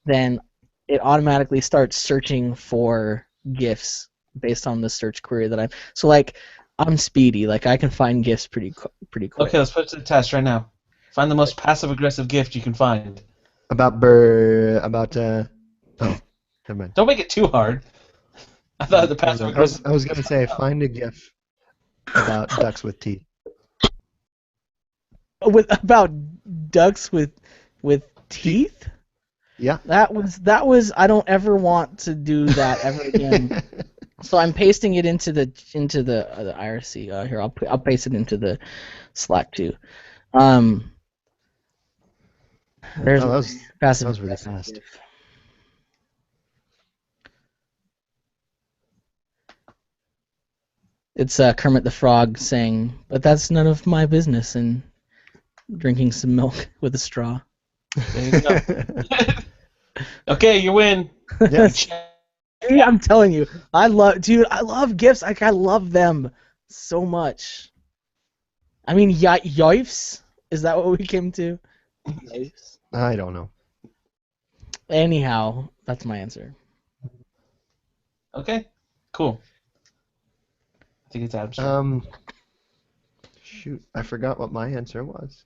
Speaker 1: then it automatically starts searching for GIFs based on the search query that So like I'm speedy. Like I can find GIFs pretty quick.
Speaker 3: Okay, let's put it to the test right now. Find the most passive-aggressive gift you can find.
Speaker 2: Oh, never mind.
Speaker 3: Don't make it too hard. I thought the passive-aggressive...
Speaker 2: I was gonna say find a GIF about ducks with teeth.
Speaker 1: About ducks with teeth?
Speaker 2: Yeah.
Speaker 1: That was I don't ever want to do that ever again. So I'm pasting it into the IRC. Here I'll paste it into the Slack too. There's
Speaker 2: that was really fast.
Speaker 1: It's Kermit the Frog saying, "But that's none of my business," and drinking some milk with a straw.
Speaker 3: There you go. Okay, you win.
Speaker 2: Yeah.
Speaker 1: I'm telling you, I love gifts. Like I love them so much. I mean, yoifs? Is that what we came to? Nice.
Speaker 2: I don't know.
Speaker 1: Anyhow, that's my answer.
Speaker 3: Okay, cool. I think it's abstract.
Speaker 2: Shoot, I forgot what my answer was.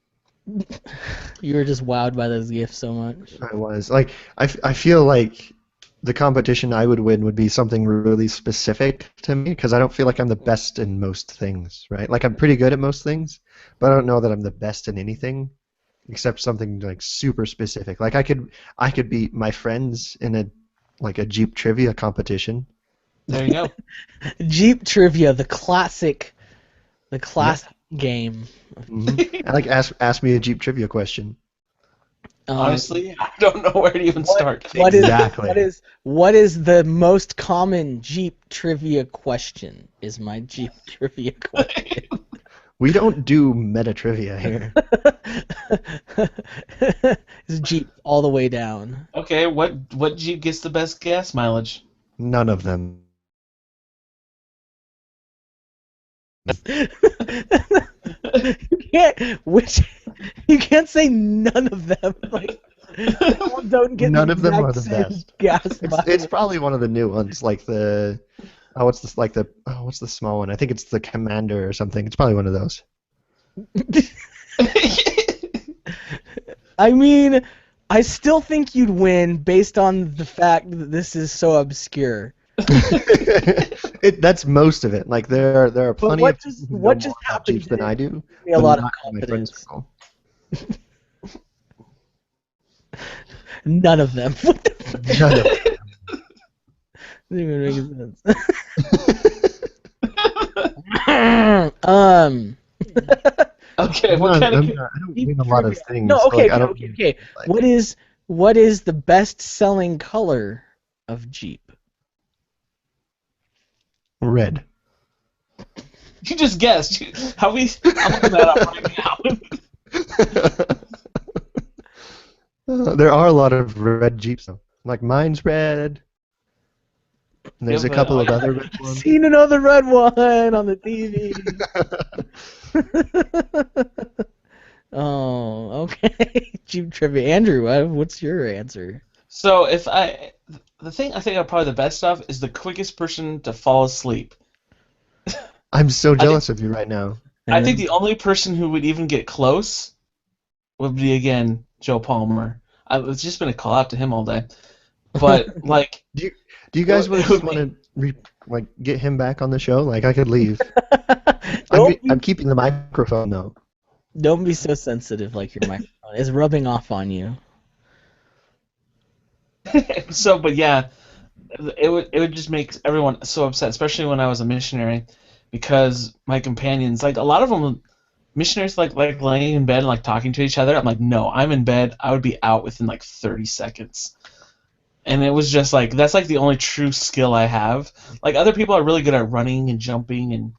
Speaker 1: You were just wowed by those gifts so much.
Speaker 2: I was like, I feel like the competition I would win would be something really specific to me because I don't feel like I'm the best in most things, right? Like I'm pretty good at most things, but I don't know that I'm the best in anything except something like super specific. Like I could beat my friends in a Jeep trivia competition.
Speaker 3: There you go.
Speaker 1: Jeep trivia, the classic
Speaker 2: Yeah.
Speaker 1: game.
Speaker 2: I like ask me a Jeep trivia question.
Speaker 3: Honestly, I don't know where to even start.
Speaker 2: Exactly.
Speaker 1: What is the most common Jeep trivia question? Is my Jeep trivia question.
Speaker 2: We don't do meta trivia here.
Speaker 1: It's Jeep all the way down.
Speaker 3: Okay, what Jeep gets the best gas mileage?
Speaker 2: None of them.
Speaker 1: You can't say none of them. Like they all don't get
Speaker 2: None
Speaker 1: the
Speaker 2: of them are
Speaker 1: exact
Speaker 2: the
Speaker 1: same
Speaker 2: best.
Speaker 1: gas
Speaker 2: It's
Speaker 1: mileage.
Speaker 2: probably one of the new ones, like the what's this like the what's the small one? I think it's the Commander or something. It's probably one of those.
Speaker 1: I mean, I still think you'd win based on the fact that this is so obscure.
Speaker 2: That's most of it. Like there are
Speaker 1: But
Speaker 2: plenty of people who know
Speaker 1: what
Speaker 2: more
Speaker 1: just
Speaker 2: about
Speaker 1: happened
Speaker 2: Jeeps than
Speaker 1: didn't
Speaker 2: I do,
Speaker 1: give me a
Speaker 2: but
Speaker 1: lot of
Speaker 2: not in my friend
Speaker 1: confidence.
Speaker 2: circle.
Speaker 1: None of them. What the fuck?
Speaker 2: None of
Speaker 1: Doesn't even make sense.
Speaker 3: Okay, what kind of
Speaker 2: I don't
Speaker 1: Jeep
Speaker 2: win a lot of
Speaker 1: trivia. No,
Speaker 2: things, so
Speaker 1: okay,
Speaker 2: like I
Speaker 1: okay,
Speaker 2: don't
Speaker 1: okay,
Speaker 2: really
Speaker 1: okay.
Speaker 2: like
Speaker 1: What is the best selling color of Jeep?
Speaker 2: red.
Speaker 3: you just guessed? I'm looking that up right now.
Speaker 2: There are a lot of red Jeeps though. Like mine's red. And
Speaker 3: Yeah,
Speaker 2: there's a
Speaker 3: but
Speaker 2: couple of other red
Speaker 1: I've
Speaker 2: ones.
Speaker 1: seen another red one on the TV. Oh, okay. Jeep trivia. Andrew, what's your answer?
Speaker 3: so the thing I think I'm probably the best of is the quickest person to fall asleep.
Speaker 2: I'm so
Speaker 3: I think
Speaker 2: jealous of you right now.
Speaker 3: I think the only person who would even get close would be again Joe Palmer. It's just been a call out to him all day. But like
Speaker 2: Do you
Speaker 3: it
Speaker 2: guys
Speaker 3: would, it
Speaker 2: just
Speaker 3: would
Speaker 2: want
Speaker 3: be
Speaker 2: to like get him back on the show? Like I could leave.
Speaker 1: Don't be
Speaker 2: I'm keeping the microphone though.
Speaker 1: don't be so sensitive like your microphone is rubbing off on you.
Speaker 3: so. But yeah, it would just make everyone so upset, especially when I was a missionary, because my companions, like a lot of them, missionaries like laying in bed and like talking to each other. I'm like, no, I'm in bed. I would be out within like 30 seconds. And it was just like that's like the only true skill I have. Like other people are really good at running and jumping and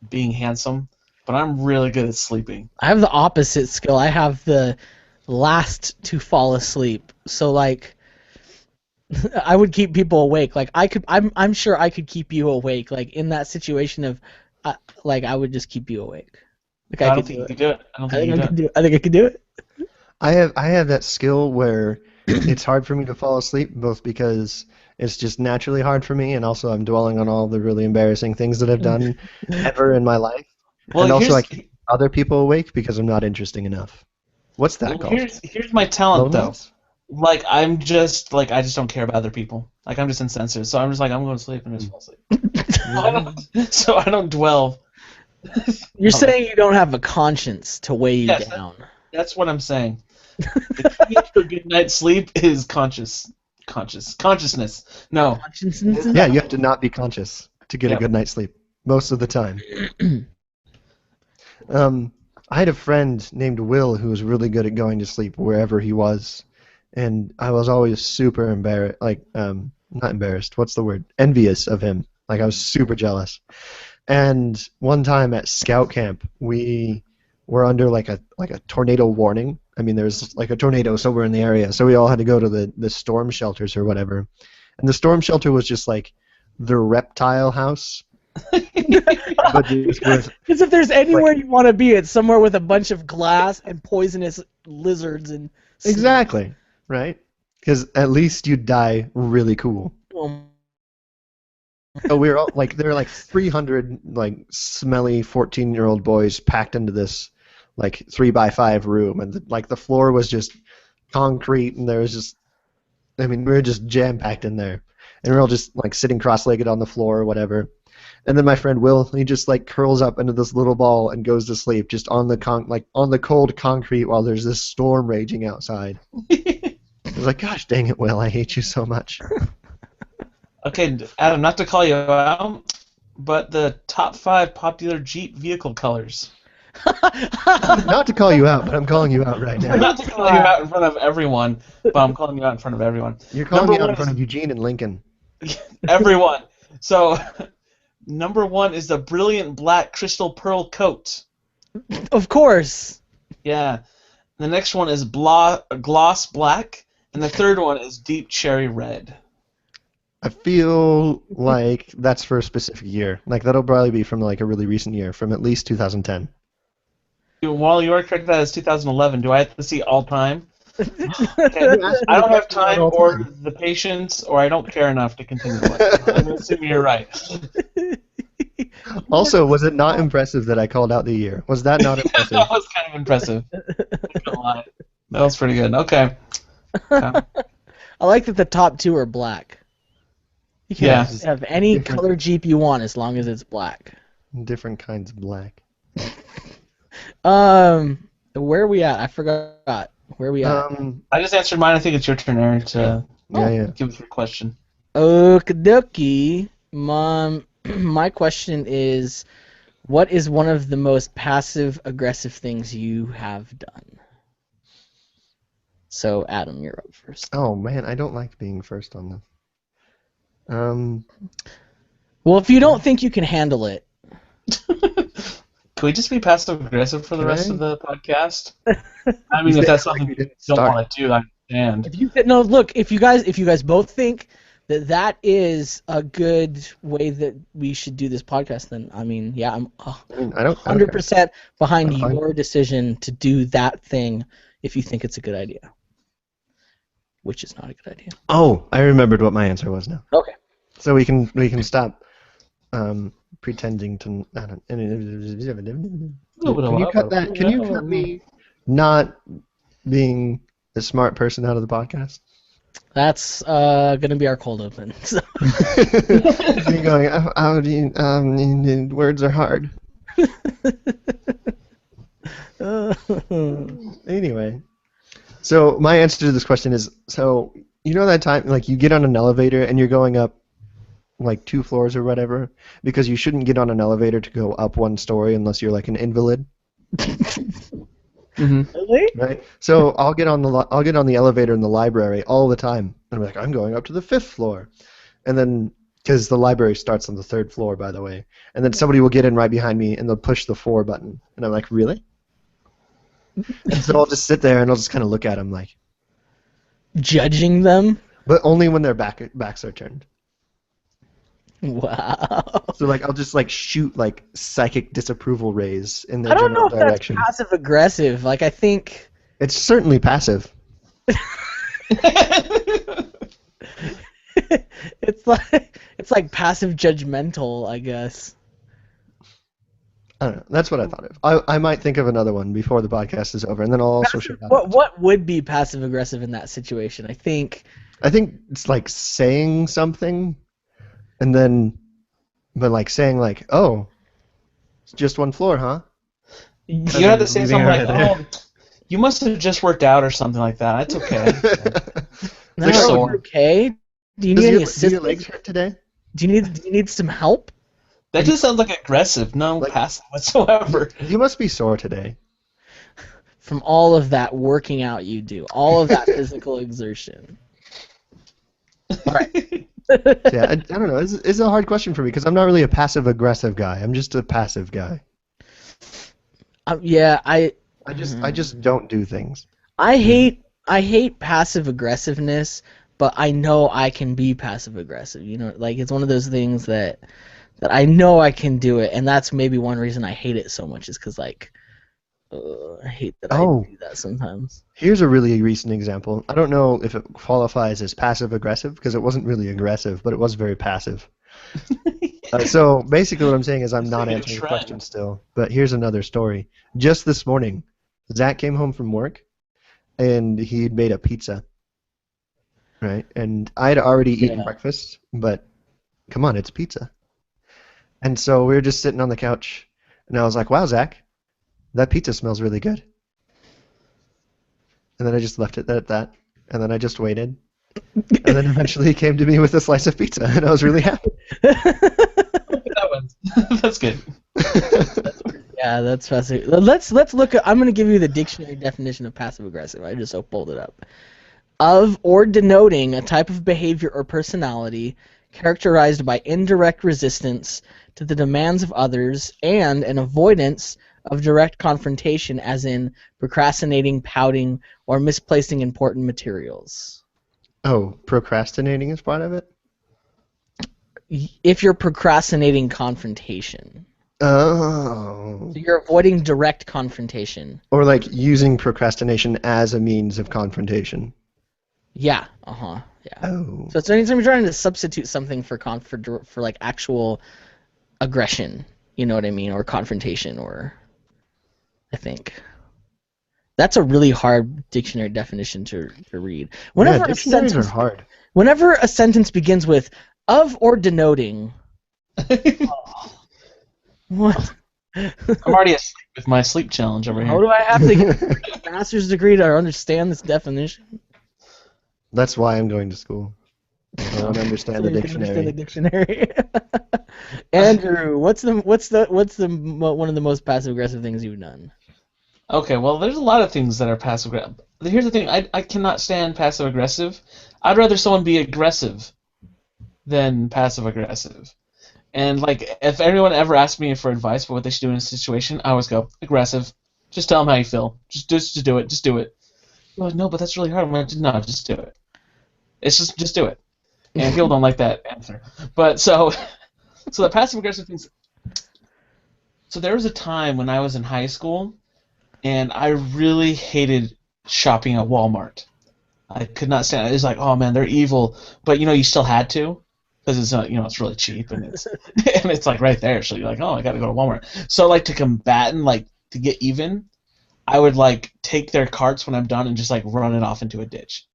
Speaker 3: being handsome, but I'm really good at sleeping.
Speaker 1: I have the opposite skill. I have the last to fall asleep. So like I would keep people awake. Like I'm sure I could keep you awake. Like in that situation of like I would just keep you awake. Like I
Speaker 3: I don't
Speaker 1: could
Speaker 3: think
Speaker 1: do
Speaker 3: you
Speaker 1: it.
Speaker 3: could do it. I don't
Speaker 1: I
Speaker 3: think
Speaker 1: think
Speaker 3: you
Speaker 1: I
Speaker 3: could do
Speaker 1: could
Speaker 3: it.
Speaker 1: do it. I think I could do it.
Speaker 2: I have that skill where it's hard for me to fall asleep, both because it's just naturally hard for me, and also I'm dwelling on all the really embarrassing things that I've done ever in my life,
Speaker 3: Well,
Speaker 2: and also I keep other people awake because I'm not interesting enough. What's that called?
Speaker 3: here's my talent though.
Speaker 2: Loneliness?
Speaker 3: Like I just don't care about other people. Like I'm just insensitive. So I'm just like I'm going to sleep and just fall asleep. So I don't dwell.
Speaker 1: You're
Speaker 3: on it.
Speaker 1: saying you don't have a conscience to weigh you
Speaker 3: Yes,
Speaker 1: down.
Speaker 3: that's what I'm saying. The key to a good night's sleep is consciousness. No.
Speaker 1: Conscience?
Speaker 2: Yeah, you have to not be conscious to get a
Speaker 3: Yep.
Speaker 2: good night's sleep most of the time. I had a friend named Will who was really good at going to sleep wherever he was, and I was always super embarrassed, not embarrassed, what's the word? Envious of him. Like I was super jealous. And one time at scout camp, we were under like a tornado warning. I mean, there's like a tornado somewhere in the area, so we all had to go to the storm shelters or whatever. And the storm shelter was just like the reptile house but just with
Speaker 1: Because if there's anywhere you want to be, it's somewhere with a bunch of glass and poisonous lizards and snakes.
Speaker 2: exactly right, because at least you'd die really cool.
Speaker 1: Um,
Speaker 2: So we were all like, there were like 300 like smelly 14-year-old boys packed into this like 3x5 room, and like the floor was just concrete, and there was just, I mean, we were just jam packed in there, and we were all just like sitting cross-legged on the floor or whatever. And then my friend Will, he just like curls up into this little ball and goes to sleep just on the on the cold concrete while there's this storm raging outside. I was like, gosh dang it, Will, I hate you so much.
Speaker 3: Okay, Adam, not to call you out, but the top 5 popular Jeep vehicle colors.
Speaker 2: Not to call you out, but I'm calling you out right now.
Speaker 3: Not to call you out in front of everyone, but I'm calling you out in front of everyone.
Speaker 2: You're calling
Speaker 3: Number
Speaker 2: me out in
Speaker 3: one
Speaker 2: front of Eugene and Lincoln.
Speaker 3: Everyone. So, number 1 is the brilliant black crystal pearl coat.
Speaker 1: of course.
Speaker 3: Yeah. The next one is gloss black, and the third one is deep cherry red.
Speaker 2: I feel like that's for a specific year. Like that'll probably be from like a really recent year, from at least 2010.
Speaker 3: While you are correct, that is 2011. Do I have to see all time? Okay.
Speaker 2: You asked me
Speaker 3: I don't
Speaker 2: the
Speaker 3: have
Speaker 2: question about
Speaker 3: time
Speaker 2: all
Speaker 3: or
Speaker 2: time.
Speaker 3: the patience, or I don't care enough to continue. I'm assuming you're right.
Speaker 2: Also, was it not impressive that I called out the year? Was that not impressive?
Speaker 3: That was kind of impressive. Not gonna lie. That was pretty good. Okay.
Speaker 1: I like that the top 2 are black. You can
Speaker 3: Yeah.
Speaker 1: have any
Speaker 2: Different.
Speaker 1: color Jeep you want as long as it's black.
Speaker 2: Different kinds of black.
Speaker 1: Where are we at? I forgot. Where are we at?
Speaker 3: I just answered mine. I think it's your turn, Aaron, to
Speaker 2: Yeah.
Speaker 3: give us your question.
Speaker 1: Okie dokie. My question is, what is one of the most passive-aggressive things you have done? So, Adam, you're up first.
Speaker 2: Oh man, I don't like being first on this.
Speaker 1: Well, if you don't think you can handle it,
Speaker 3: Can we just be passive aggressive for the
Speaker 2: Can
Speaker 3: rest
Speaker 2: I?
Speaker 3: of the podcast? I mean, if that's something you don't
Speaker 2: Start.
Speaker 3: want to do, I understand.
Speaker 1: if you no, look, if you guys both think that is a good way that we should do this podcast, then I mean, yeah, I'm
Speaker 2: I mean, I don't care.
Speaker 1: 100% behind
Speaker 2: I'm fine.
Speaker 1: your decision to do that thing if you think it's a good idea, which is not a good idea.
Speaker 2: Oh, I remembered what my answer was now.
Speaker 1: Okay.
Speaker 2: So we can stop pretending to. I don't, can you cut that? Can you cut me not being a smart person out of the podcast?
Speaker 1: That's gonna be our cold open. So.
Speaker 2: Me going, words are hard. Anyway, so my answer to this question is, so you know that time, like you get on an elevator and you're going up like 2 floors or whatever, because you shouldn't get on an elevator to go up 1 story unless you're like an invalid.
Speaker 1: Really?
Speaker 2: Right. So I'll get on the elevator in the library all the time, and I'm like, I'm going up to the 5th floor, and then because the library starts on the 3rd floor, by the way, and then somebody will get in right behind me and they'll push the 4 button, and I'm like, really? And so I'll just sit there and I'll just kind of look at them like,
Speaker 1: Judging them?
Speaker 2: but only when their backs are turned.
Speaker 1: Wow.
Speaker 2: So like I'll just like shoot like psychic disapproval rays in their
Speaker 1: I don't know
Speaker 2: general
Speaker 1: if
Speaker 2: direction.
Speaker 1: that's passive aggressive. Like I think
Speaker 2: It's certainly passive.
Speaker 1: it's like passive judgmental, I guess.
Speaker 2: I don't know. That's what I thought of. I might think of another one before the podcast is over, and then I'll also show that.
Speaker 1: What would be passive aggressive in that situation? I think
Speaker 2: it's like saying something, and then, but like saying like, oh, it's just 1 floor, huh?
Speaker 3: You have to say
Speaker 2: leaving
Speaker 3: something
Speaker 2: it
Speaker 3: like,
Speaker 2: right
Speaker 3: "Oh, you must have just worked out" or something like that. It's okay.
Speaker 1: no,
Speaker 3: Like, so-
Speaker 1: you're okay. Do you
Speaker 2: Do
Speaker 1: need any
Speaker 2: your
Speaker 1: assistance?
Speaker 2: legs hurt today?
Speaker 1: Do you need some help?
Speaker 3: That just sounds like aggressive, no
Speaker 2: Like-
Speaker 3: passive whatsoever.
Speaker 2: You must be sore today.
Speaker 1: From all of that working out you do, all of that physical exertion. All right.
Speaker 2: Yeah, I don't know. It's a hard question for me because I'm not really a passive aggressive guy. I'm just a passive guy.
Speaker 1: Yeah,
Speaker 2: I just don't do things.
Speaker 1: I hate passive aggressiveness, but I know I can be passive aggressive. You know, like it's one of those things that that I know I can do it, and that's maybe one reason I hate it so much is because like I hate that I
Speaker 2: Oh,
Speaker 1: do that sometimes.
Speaker 2: here's a really recent example. I don't know if it qualifies as passive aggressive because it wasn't really aggressive, but it was very passive. So basically, what I'm saying is I'm not
Speaker 3: Taking a
Speaker 2: answering the
Speaker 3: trend.
Speaker 2: question still. But here's another story. Just this morning, Zach came home from work and he'd made a pizza, right? And I'd already eaten
Speaker 1: Yeah.
Speaker 2: breakfast, but come on, it's pizza. And so we were just sitting on the couch, and I was like, "Wow, Zach, that pizza smells really good." And then I just left it at that, and then I just waited, and then eventually he came to me with a slice of pizza, and I was really happy.
Speaker 3: That one. That's good.
Speaker 1: Yeah, that's passive. Let's look at. I'm gonna give you the dictionary definition of passive aggressive. I just pulled it up. Of or denoting a type of behavior or personality characterized by indirect resistance to the demands of others and an avoidance of direct confrontation, as in procrastinating, pouting, or misplacing important materials.
Speaker 2: Oh, procrastinating is part of it?
Speaker 1: If you're procrastinating confrontation,
Speaker 2: Oh.
Speaker 1: so you're avoiding direct confrontation.
Speaker 2: Or like using procrastination as a means of confrontation.
Speaker 1: Yeah. Yeah.
Speaker 2: Oh.
Speaker 1: So it's anytime you're trying to substitute something for like actual aggression, you know what I mean, or confrontation, or I think that's a really hard dictionary definition to read.
Speaker 2: Yeah, dictionaries are hard.
Speaker 1: Whenever a sentence begins with of or denoting, what?
Speaker 3: I'm already asleep with my sleep challenge over
Speaker 1: How
Speaker 3: here.
Speaker 1: do I have to get a master's degree to understand this definition?
Speaker 2: That's why I'm going to school. I want to understand
Speaker 1: So
Speaker 2: the
Speaker 1: you can understand the
Speaker 2: dictionary.
Speaker 1: dictionary. Andrew, what's one of the most passive aggressive things you've done?
Speaker 3: Okay, well, there's a lot of things that are passive aggressive. Here's the thing: I cannot stand passive aggressive. I'd rather someone be aggressive than passive aggressive. And like, if anyone ever asked me for advice for what they should do in a situation, I always go aggressive. Just tell them how you feel. Just do it. Just do it. You're like, no, but that's really hard. I'm like, no, just do it. It's just do it. And people don't like that answer. But so the passive aggressive things. So there was a time when I was in high school, and I really hated shopping at Walmart. I could not stand it. It was like, oh man, they're evil. But you still had to, because it's it's really cheap and it's and it's like right there. So you're like, oh, I got to go to Walmart. So like to combat and like to get even, I would like take their carts when I'm done and just like run it off into a ditch.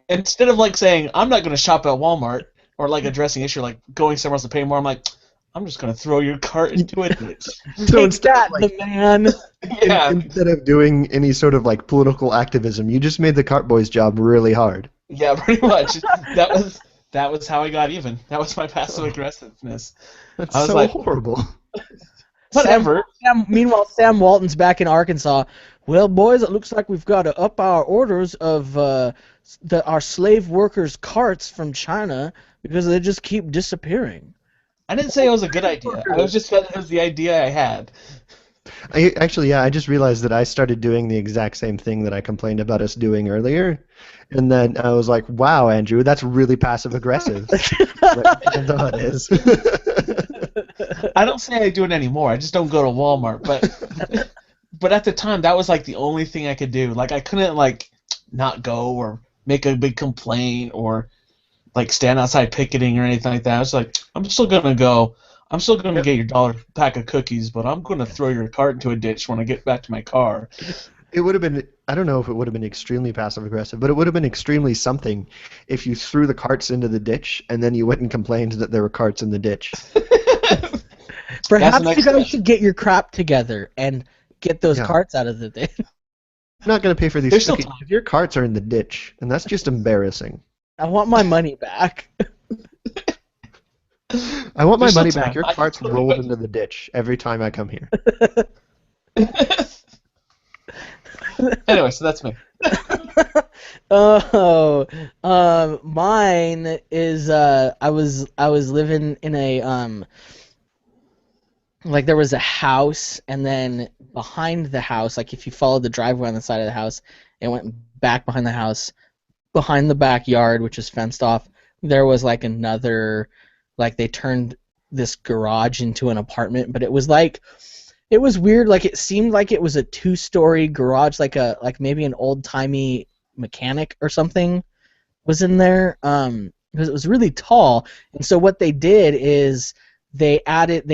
Speaker 3: Instead of like saying I'm not going to shop at Walmart or like addressing issue like going somewhere else to pay more, I'm like, I'm just going to throw your cart into a ditch.
Speaker 2: So
Speaker 1: Take
Speaker 2: instead
Speaker 1: that,
Speaker 2: of, like,
Speaker 1: the man.
Speaker 3: Yeah,
Speaker 2: instead of doing any sort of like political activism, you just made the cart boy's job really hard.
Speaker 3: yeah, pretty much. That was how I got even. That was my passive aggressiveness.
Speaker 2: That's
Speaker 3: I was
Speaker 2: so
Speaker 3: like,
Speaker 2: horrible.
Speaker 3: whatever.
Speaker 1: Meanwhile, Sam Walton's back in Arkansas. Well, boys, it looks like we've got to up our orders of our slave workers' carts from China because they just keep disappearing.
Speaker 3: I didn't say it was a good idea. I was just saying it was the idea I had.
Speaker 2: I just realized that I started doing the exact same thing that I complained about us doing earlier. And then I was like, wow, Andrew, that's really passive aggressive. That's all it is.
Speaker 3: I don't say I do it anymore. I just don't go to Walmart. But at the time, that was like the only thing I could do. Like I couldn't like not go or make a big complaint or like stand outside picketing or anything like that. I was like, I'm still gonna go. I'm still gonna get your $1 pack of cookies, but I'm gonna throw your cart into a ditch when I get back to my car.
Speaker 2: It would have been, I don't know if it would have been extremely passive aggressive, but it would have been extremely something if you threw the carts into the ditch and then you went and complained that there were carts in the ditch.
Speaker 1: Perhaps you
Speaker 3: next
Speaker 1: guys
Speaker 3: step.
Speaker 1: should get your crap together and get those
Speaker 2: Yeah.
Speaker 1: carts out of the thing.
Speaker 2: I'm not going to pay for these
Speaker 3: There's still
Speaker 2: cookies
Speaker 3: time.
Speaker 2: if your carts are in the ditch, and that's just embarrassing.
Speaker 1: I want my money back.
Speaker 2: I want my
Speaker 3: There's
Speaker 2: money
Speaker 3: still
Speaker 2: back.
Speaker 3: time.
Speaker 2: Your
Speaker 3: I
Speaker 2: carts
Speaker 3: totally
Speaker 2: rolled
Speaker 3: would.
Speaker 2: into the ditch every time I come here.
Speaker 3: Anyway, so that's me.
Speaker 1: Oh, mine is I was living in a like there was a house, and then behind the house, like if you followed the driveway on the side of the house, it went back behind the house, behind the backyard, which is fenced off, there was like another, like they turned this garage into an apartment, but it was weird. Like it seemed like it was a 2-story garage, like maybe an old-timey mechanic or something was in there, because it was really tall. And so what they did is they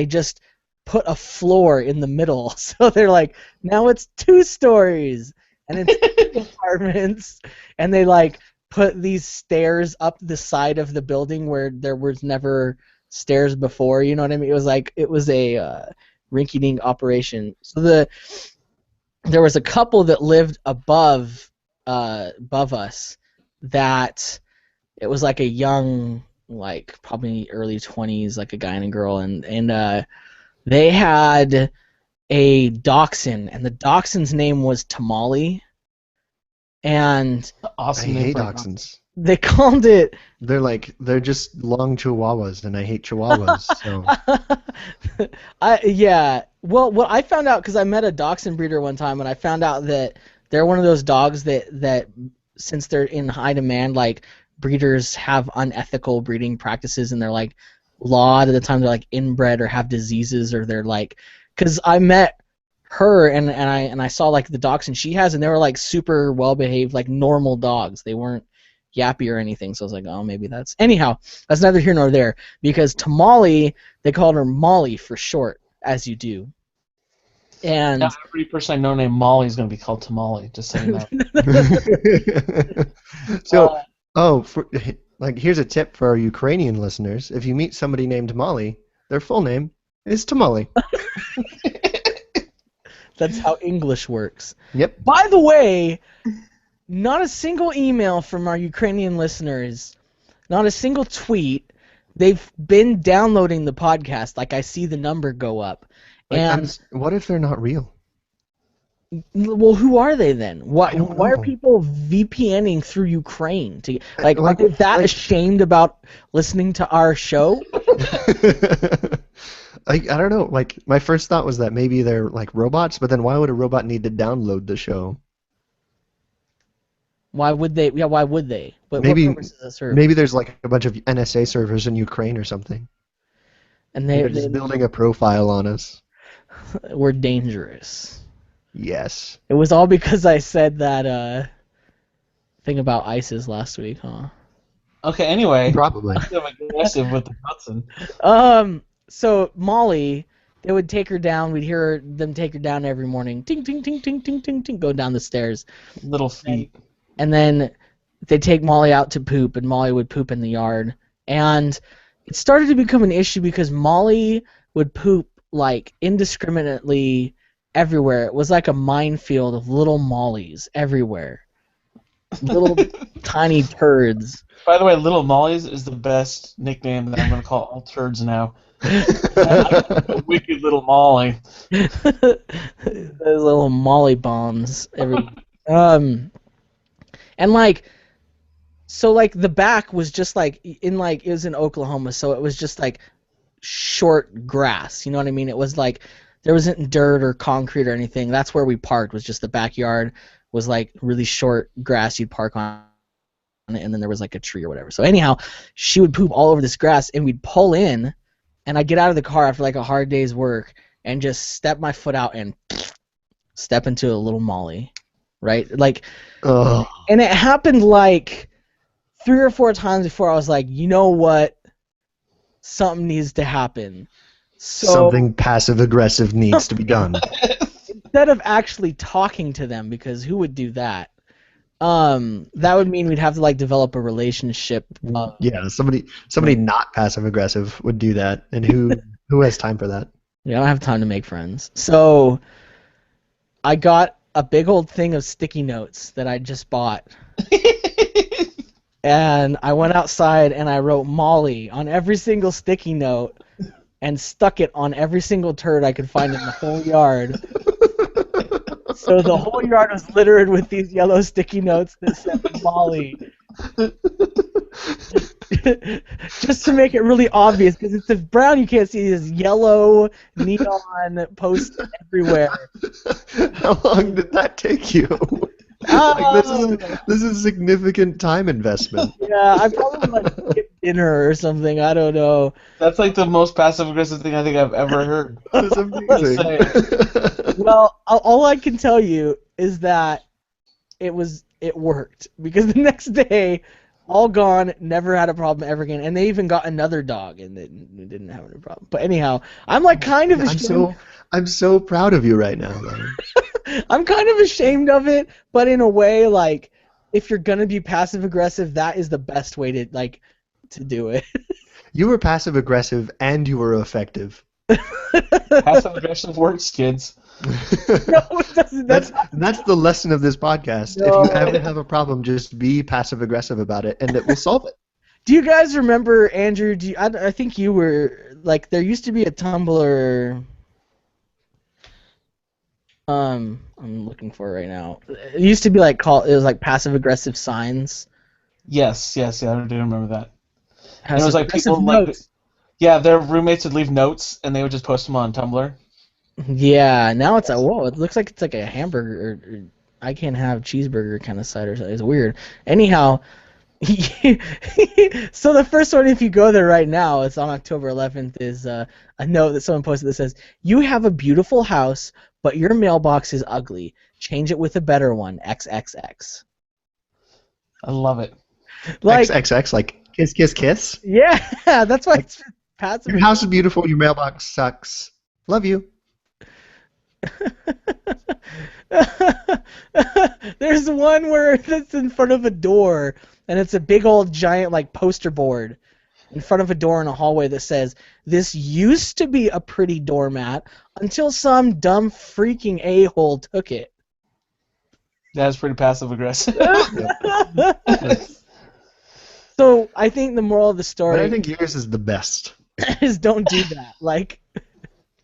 Speaker 1: just put a floor in the middle. So they're like, now it's 2 stories and it's 2 apartments, and they like put these stairs up the side of the building where there was never stairs before. You know what I mean? It was a rinky-dink operation. So there was a couple that lived above us that it was like a young, like probably early 20s, like a guy and a girl, and they had a dachshund, and the dachshund's name was Tamale, and
Speaker 3: Awesome
Speaker 2: I
Speaker 3: name
Speaker 2: hate
Speaker 3: for a
Speaker 2: dachshunds.
Speaker 1: they called it.
Speaker 2: They're just long chihuahuas, and I hate chihuahuas. So
Speaker 1: Yeah. Well, what I found out, because I met a dachshund breeder one time, and I found out that they're one of those dogs that since they're in high demand, like breeders have unethical breeding practices, and they're like a lot of the time they're like inbred or have diseases, or they're like, because I met her and I saw like the dachshund she has, and they were like super well behaved, like normal dogs. They weren't yappy or anything. So I was like, oh, maybe that's, anyhow, that's neither here nor there, because Tamale, they called her Molly for short, as you do. And
Speaker 3: Now every person I know named Molly is going to be called Tamale, just so you know.
Speaker 2: so like here's a tip for our Ukrainian listeners: if you meet somebody named Molly, their full name is Tamale.
Speaker 1: that's how English works.
Speaker 2: Yep.
Speaker 1: By the way, not a single email from our Ukrainian listeners, not a single tweet. They've been downloading the podcast. Like, I see the number go up. And
Speaker 2: what if they're not real?
Speaker 1: well, who are they then? Why
Speaker 2: I don't
Speaker 1: are
Speaker 2: know.
Speaker 1: people VPNing through Ukraine? Are
Speaker 2: Like-
Speaker 1: they that
Speaker 2: like-
Speaker 1: ashamed about listening to our show?
Speaker 2: I don't know. Like, my first thought was that maybe they're like robots, but then why would a robot need to download the show?
Speaker 1: Why would they? Yeah, why would they? What
Speaker 2: Maybe-
Speaker 1: purpose does that serve?
Speaker 2: Maybe there's like a bunch of NSA servers in Ukraine or something.
Speaker 1: And
Speaker 2: They're just building a profile on us.
Speaker 1: were dangerous.
Speaker 2: Yes.
Speaker 1: It was all because I said that thing about ISIS last week, huh?
Speaker 3: Okay, anyway,
Speaker 2: Probably.
Speaker 3: I'm aggressive with the Hudson.
Speaker 1: So Molly, they would take her down. We'd hear them take her down every morning. Ting, ting, ting, ting, ting, ting, ting, go down the stairs.
Speaker 3: Little feet.
Speaker 1: And then they'd take Molly out to poop, and Molly would poop in the yard. And it started to become an issue because Molly would poop, like, indiscriminately everywhere. It was like a minefield of little Mollies everywhere. Little tiny turds.
Speaker 3: By the way, Little Mollies is the best nickname that I'm going to call all turds now. A wicked little Molly.
Speaker 1: Those little Molly bombs everywhere. And like, so like the back was just like it was in Oklahoma, so it was just like short grass. You know what I mean? It was like there wasn't dirt or concrete or anything. That's where we parked. Was just the backyard was like really short grass. You'd park on it, and then there was like a tree or whatever. So anyhow, she would poop all over this grass, and we'd pull in, and I'd get out of the car after like a hard day's work and just step my foot out and step into a little Molly, right? Like.
Speaker 2: Oh.
Speaker 1: And it happened like 3 or 4 times before I was like, you know what? Something needs to happen. So
Speaker 2: Something passive-aggressive needs to be done.
Speaker 1: instead of actually talking to them, because who would do that? That would mean we'd have to like develop a relationship.
Speaker 2: Yeah, somebody not passive-aggressive would do that, and who has time for that?
Speaker 1: Yeah, I don't have time to make friends. So I got a big old thing of sticky notes that I just bought. And I went outside and I wrote Molly on every single sticky note and stuck it on every single turd I could find in the whole yard. So the whole yard was littered with these yellow sticky notes that said Molly. Just to make it really obvious, because it's brown, you can't see this yellow neon post everywhere.
Speaker 2: How long did that take you? Like, this is a significant time investment.
Speaker 1: Yeah, I probably like dinner or something. I don't know.
Speaker 3: That's like the most passive aggressive thing I think I've ever heard.
Speaker 2: That's
Speaker 3: Just saying.
Speaker 2: amazing.
Speaker 1: Well, all I can tell you is that it worked because the next day, all gone, never had a problem ever again, and they even got another dog and they didn't have any problem. But anyhow, I'm like kind of ashamed.
Speaker 2: I'm so proud of you right now, man.
Speaker 1: I'm kind of ashamed of it, but in a way, like if you're gonna be passive aggressive, that is the best way to do it.
Speaker 2: You were passive aggressive and you were effective.
Speaker 3: Passive aggressive works, kids.
Speaker 1: No, it doesn't.
Speaker 2: That's the lesson of this podcast.
Speaker 1: No.
Speaker 2: If you ever have a problem, just be passive aggressive about it, and it will solve it.
Speaker 1: Do you guys remember, Andrew? I think you were like there used to be a Tumblr. I'm looking for it right now. It used to be like it was like passive aggressive signs.
Speaker 3: Yes, I do remember that. And it
Speaker 1: Passive
Speaker 3: was like
Speaker 1: aggressive
Speaker 3: people like,
Speaker 1: notes.
Speaker 3: yeah, their roommates would leave notes and they would just post them on Tumblr.
Speaker 1: Yeah, now it's whoa. It looks like it's like a hamburger or I can't have cheeseburger kind of site or something. It's weird. Anyhow, so the first one, if you go there right now, it's on October 11th, is a note that someone posted that says, "You have a beautiful house, but your mailbox is ugly. Change it with a better one. XXX."
Speaker 3: I love it.
Speaker 1: Like,
Speaker 2: XXX, like kiss, kiss, kiss.
Speaker 1: yeah, that's why it's passive.
Speaker 2: Your house is beautiful. Your mailbox sucks. Love you.
Speaker 1: There's one where it's in front of a door, and it's a big old giant like poster board in front of a door in a hallway that says, "This used to be a pretty doormat until some dumb freaking a-hole took it."
Speaker 3: That's pretty passive aggressive.
Speaker 1: So I think the moral of the
Speaker 2: But
Speaker 1: story
Speaker 2: I think yours is the best.
Speaker 1: is don't do that. Like,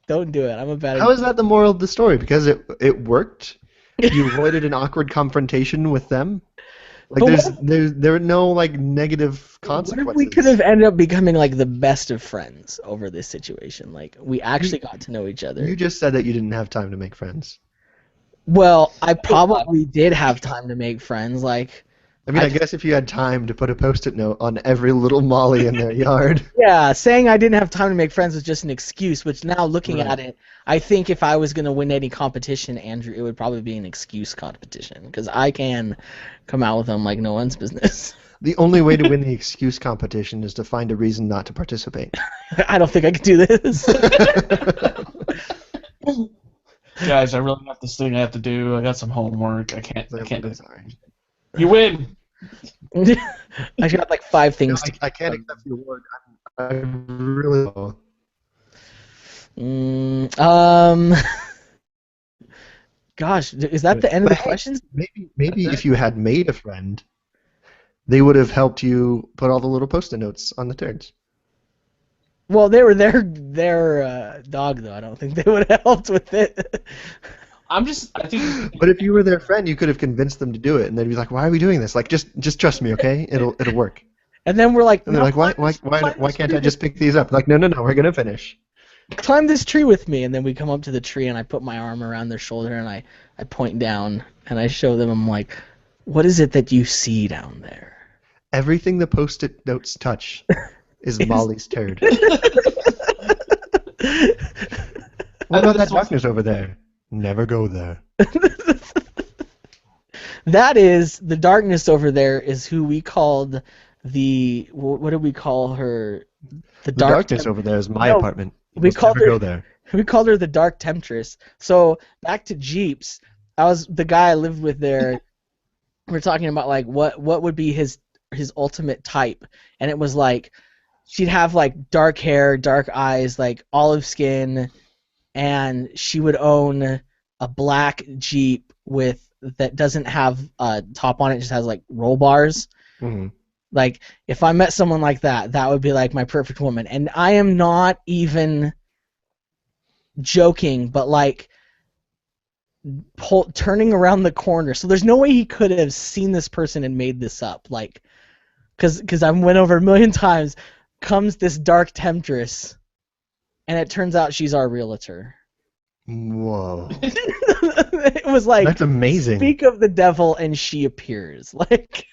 Speaker 1: don't do it. I'm a bad.
Speaker 2: How is that the moral of the story? Because it worked. You avoided an awkward confrontation with them. Like
Speaker 1: But
Speaker 2: there are no like negative
Speaker 1: What
Speaker 2: consequences.
Speaker 1: if we could have ended up becoming like the best of friends over this situation? Like we actually got to know each other.
Speaker 2: You just said that you didn't have time to make friends.
Speaker 1: Well, I probably did have time to make friends. Like,
Speaker 2: I mean, I guess if you had time to put a post-it note on every little Molly in their yard.
Speaker 1: yeah, saying I didn't have time to make friends was just an excuse. Which now, looking
Speaker 2: Right.
Speaker 1: at it, I think if I was gonna win any competition, Andrew, it would probably be an excuse competition because I can come out with them like no one's business.
Speaker 2: The only way to win the excuse competition is to find a reason not to participate.
Speaker 1: I don't think I could do this.
Speaker 3: Guys, I really got this thing I have to do. I got some homework. I can't do it.
Speaker 2: Sorry.
Speaker 3: You win.
Speaker 1: I got like 5 things to.
Speaker 2: I can't accept the award. I really.
Speaker 1: Gosh, is that the end of the
Speaker 2: But hey,
Speaker 1: questions?
Speaker 2: maybe if you had made a friend, they would have helped you put all the little post-it notes on the turds.
Speaker 1: Well, they were their dog though. I don't think they would have helped with it.
Speaker 3: I think
Speaker 2: But if you were their friend, you could have convinced them to do it, and they'd be like, "Why are we doing this? Like, just trust me, okay? It'll work."
Speaker 1: And then we're like,
Speaker 2: And they're like, "Why can't I just pick these up?" Like, no, we're gonna finish.
Speaker 1: climb this tree with me? And then we come up to the tree, and I put my arm around their shoulder, and I point down, and I show them. I'm like, "What is it that you see down there?"
Speaker 2: Everything the post-it notes touch is Molly's turd. What about that darkness over there? Never go there.
Speaker 1: That is the darkness over there. Is who we called the what did we call her?
Speaker 2: The darkness over there is my
Speaker 1: No,
Speaker 2: apartment. You
Speaker 1: we
Speaker 2: must
Speaker 1: called
Speaker 2: never
Speaker 1: her-
Speaker 2: go there.
Speaker 1: We called her the Dark Temptress. So back to Jeeps. I was the guy I lived with there. We're talking about like what would be his ultimate type, and it was like she'd have like dark hair, dark eyes, like olive skin, and she would own a black Jeep that doesn't have a top on it, just has like roll bars.
Speaker 2: Mhm.
Speaker 1: Like if I met someone like that, that would be like my perfect woman. And I am not even joking, but like turning around the corner. So there's no way he could have seen this person and made this up. Like, because I went over a million times, comes this dark temptress, and it turns out she's our realtor.
Speaker 2: Whoa.
Speaker 1: It was like,
Speaker 2: That's amazing.
Speaker 1: speak of the devil and she appears. Like,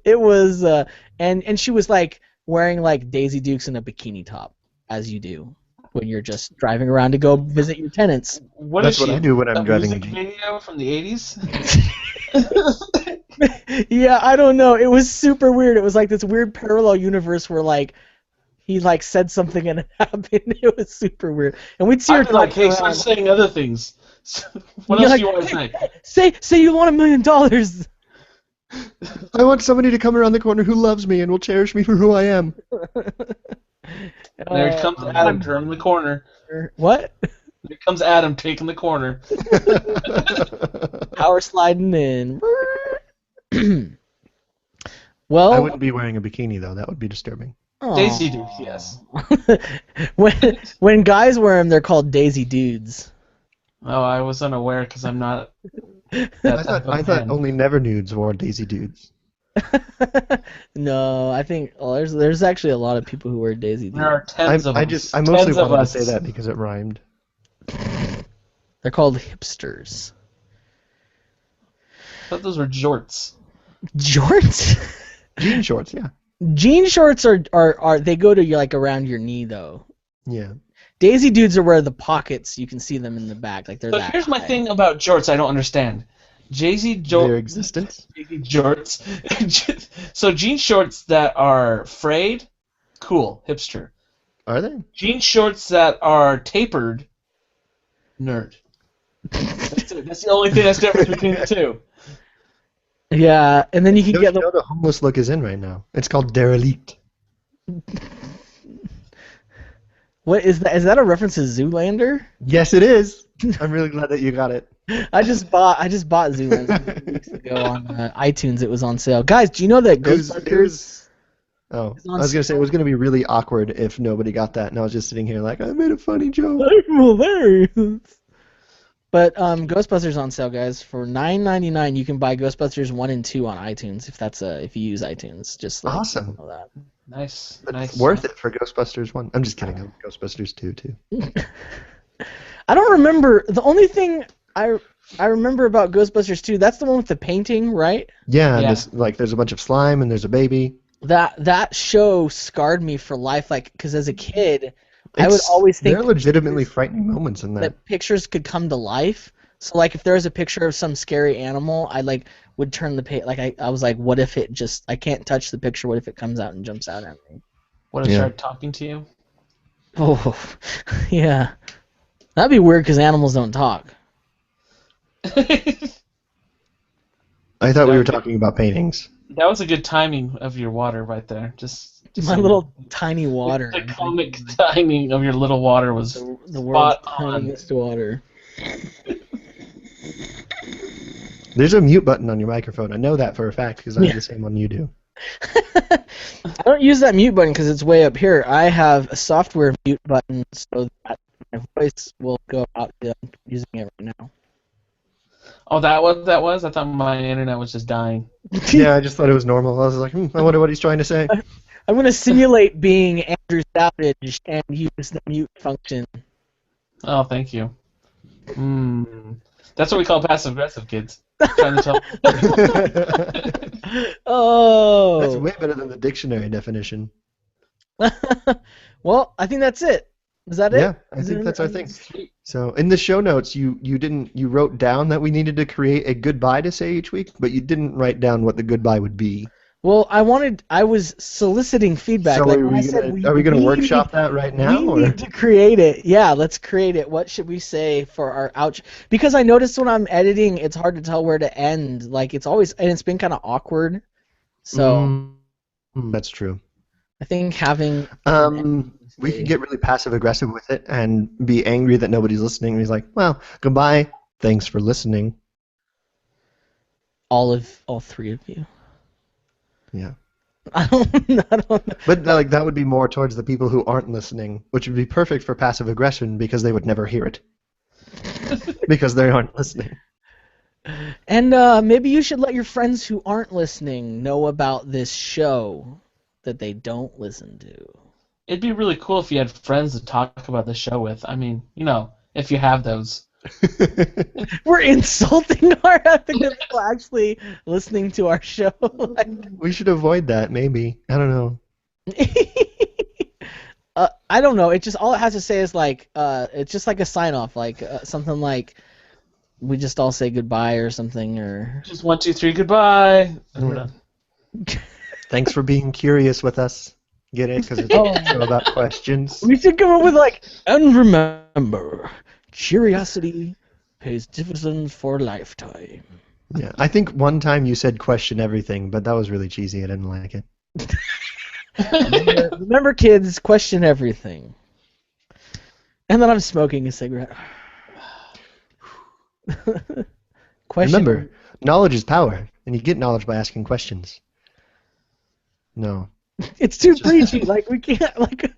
Speaker 1: It was, and she was like wearing like Daisy Dukes and a bikini top, as you do when you're just driving around to go visit your tenants.
Speaker 3: What is
Speaker 2: That's what
Speaker 3: she?
Speaker 2: I do when I'm
Speaker 3: A
Speaker 2: driving a
Speaker 3: music
Speaker 2: Jeep.
Speaker 3: video from the 80s?
Speaker 1: Yeah, I don't know. It was super weird. It was like this weird parallel universe where like he like said something and it happened. It was super weird. And we'd see her
Speaker 3: I'd be like,
Speaker 1: talking
Speaker 3: hey, start
Speaker 1: around.
Speaker 3: saying other things. What
Speaker 1: You're
Speaker 3: else do
Speaker 1: like,
Speaker 3: you want to
Speaker 1: hey,
Speaker 3: say?
Speaker 1: say you want $1 million.
Speaker 2: I want somebody to come around the corner who loves me and will cherish me for who I am.
Speaker 3: There comes Adam turning the corner.
Speaker 1: What?
Speaker 3: There comes Adam taking the corner.
Speaker 1: Power sliding in.
Speaker 2: I
Speaker 1: Well,
Speaker 2: wouldn't be wearing a bikini though. That would be disturbing.
Speaker 3: Daisy Dukes, yes.
Speaker 1: when guys wear them, they're called Daisy Dudes.
Speaker 3: Oh, I was unaware because I'm not that
Speaker 2: I
Speaker 3: type of
Speaker 2: thought
Speaker 3: man.
Speaker 2: only Never Nudes wore Daisy Dudes.
Speaker 1: No, I think there's actually a lot of people who wear Daisy
Speaker 3: There are
Speaker 1: Dudes.
Speaker 3: tens of us.
Speaker 2: I mostly
Speaker 3: Tens of
Speaker 2: wanted to
Speaker 3: us.
Speaker 2: say that because it rhymed.
Speaker 1: They're called hipsters.
Speaker 3: I thought those were jorts.
Speaker 1: Jorts?
Speaker 2: Jean shorts, yeah.
Speaker 1: Jean shorts are they go to like around your knee though.
Speaker 2: Yeah.
Speaker 1: Daisy Dudes are where the pockets you can see them in the back, like they're
Speaker 3: So
Speaker 1: that.
Speaker 3: here's my
Speaker 1: high.
Speaker 3: thing about jorts I don't understand.
Speaker 2: Their existence.
Speaker 3: Jorts. So jean shorts that are frayed, cool, hipster.
Speaker 2: Are they?
Speaker 3: Jean shorts that are tapered, nerd. That's it. That's the only thing that's different between the two.
Speaker 1: Yeah, and then you can
Speaker 2: Don't
Speaker 1: get
Speaker 2: you know the homeless look is in right now? It's called derelict.
Speaker 1: What is that? Is that a reference to Zoolander?
Speaker 2: Yes, it is. I'm really glad that you got it.
Speaker 1: I just bought Zoolander weeks ago on iTunes. It was on sale. Guys, do you know that
Speaker 2: It was-
Speaker 1: Ghostbusters?
Speaker 2: Oh,
Speaker 1: It's
Speaker 2: I
Speaker 1: on
Speaker 2: was gonna say it was gonna be really awkward if nobody got that, and I was just sitting here like I made a funny joke.
Speaker 1: Hilarious. But Ghostbusters on sale, guys, for $9.99. You can buy Ghostbusters 1 and 2 on iTunes if you use iTunes. Just like
Speaker 2: Awesome.
Speaker 1: know that.
Speaker 3: Nice,
Speaker 2: It's
Speaker 3: nice.
Speaker 2: worth it for Ghostbusters 1. I'm just kidding. I'm Ghostbusters 2 too.
Speaker 1: I don't remember. The only thing I remember about Ghostbusters 2, that's the one with the painting, right?
Speaker 2: Yeah,
Speaker 3: Yeah.
Speaker 2: there's a bunch of slime and there's a baby.
Speaker 1: That show scarred me for life, like, because as a kid, I would always think
Speaker 2: there are legitimately frightening moments in that.
Speaker 1: that pictures could come to life. So like if there was a picture of some scary animal, I like would turn the page. Like I was like, what if it just I can't touch the picture? What if it comes out and jumps out at me?
Speaker 3: What if I
Speaker 2: Yeah.
Speaker 3: start talking to you?
Speaker 1: Oh, yeah, that'd be weird because animals don't talk.
Speaker 3: That
Speaker 2: I thought we were talking about paintings.
Speaker 3: was a good timing of your water right there. Just
Speaker 1: My
Speaker 3: so you
Speaker 1: little
Speaker 3: know.
Speaker 1: tiny water.
Speaker 3: The comic timing of your little water was
Speaker 1: The world's
Speaker 3: spot on.
Speaker 1: tiniest water.
Speaker 2: There's a mute button on your microphone. I know that for a fact because I have the same one you do.
Speaker 1: I don't use that mute button because it's way up here. I have a software mute button so that my voice will go out. I'm using it right now.
Speaker 3: Oh, that was. I thought my internet was just dying.
Speaker 2: Yeah, I just thought it was normal. I was like, I wonder what he's trying to say.
Speaker 1: I'm going to simulate being Andrew Savage and use the mute function.
Speaker 3: Oh, thank you. That's what we call passive aggressive, kids. Trying to tell.
Speaker 1: Oh.
Speaker 2: That's way better than the dictionary definition.
Speaker 1: Well, I think that's it. Is that it?
Speaker 2: Yeah, I think that's our thing. So in the show notes, you wrote down that we needed to create a goodbye to say each week, but you didn't write down what the goodbye would be.
Speaker 1: Well, I was soliciting feedback.
Speaker 2: So
Speaker 1: like
Speaker 2: are
Speaker 1: when I
Speaker 2: we
Speaker 1: said
Speaker 2: gonna
Speaker 1: we
Speaker 2: workshop that right now?
Speaker 1: We
Speaker 2: Or?
Speaker 1: need to create it. Yeah, let's create it. What should we say for our outro? Because I noticed when I'm editing, it's hard to tell where to end. Like it's been kind of awkward. So
Speaker 2: That's true.
Speaker 1: I think having
Speaker 2: we could get really passive aggressive with it and be angry that nobody's listening. And he's like, well, goodbye. Thanks for listening.
Speaker 1: all three of you.
Speaker 2: Yeah.
Speaker 1: I don't know.
Speaker 2: But like that would be more towards the people who aren't listening, which would be perfect for passive aggression because they would never hear it. Because they aren't listening.
Speaker 1: And maybe you should let your friends who aren't listening know about this show that they don't listen to.
Speaker 3: It'd be really cool if you had friends to talk about the show with. I mean, if you have those.
Speaker 1: We're insulting our the people actually listening to our show. Like,
Speaker 2: We should avoid that, maybe. I don't know.
Speaker 1: I don't know. It just all it has to say is like it's just like a sign off, like something like we just all say goodbye or something or.
Speaker 3: Just 1, 2, 3, goodbye. And we're done.
Speaker 2: Thanks for being curious with us. Get it? Because it's a show about questions.
Speaker 1: We should come up with like, and remember, curiosity pays dividends for a lifetime.
Speaker 2: Yeah, I think one time you said question everything, but that was really cheesy. I didn't like it.
Speaker 1: Remember, kids, question everything. And then I'm smoking a cigarette.
Speaker 2: Remember, knowledge is power, and you get knowledge by asking questions. No.
Speaker 1: It's too preachy. Like we can't. Like.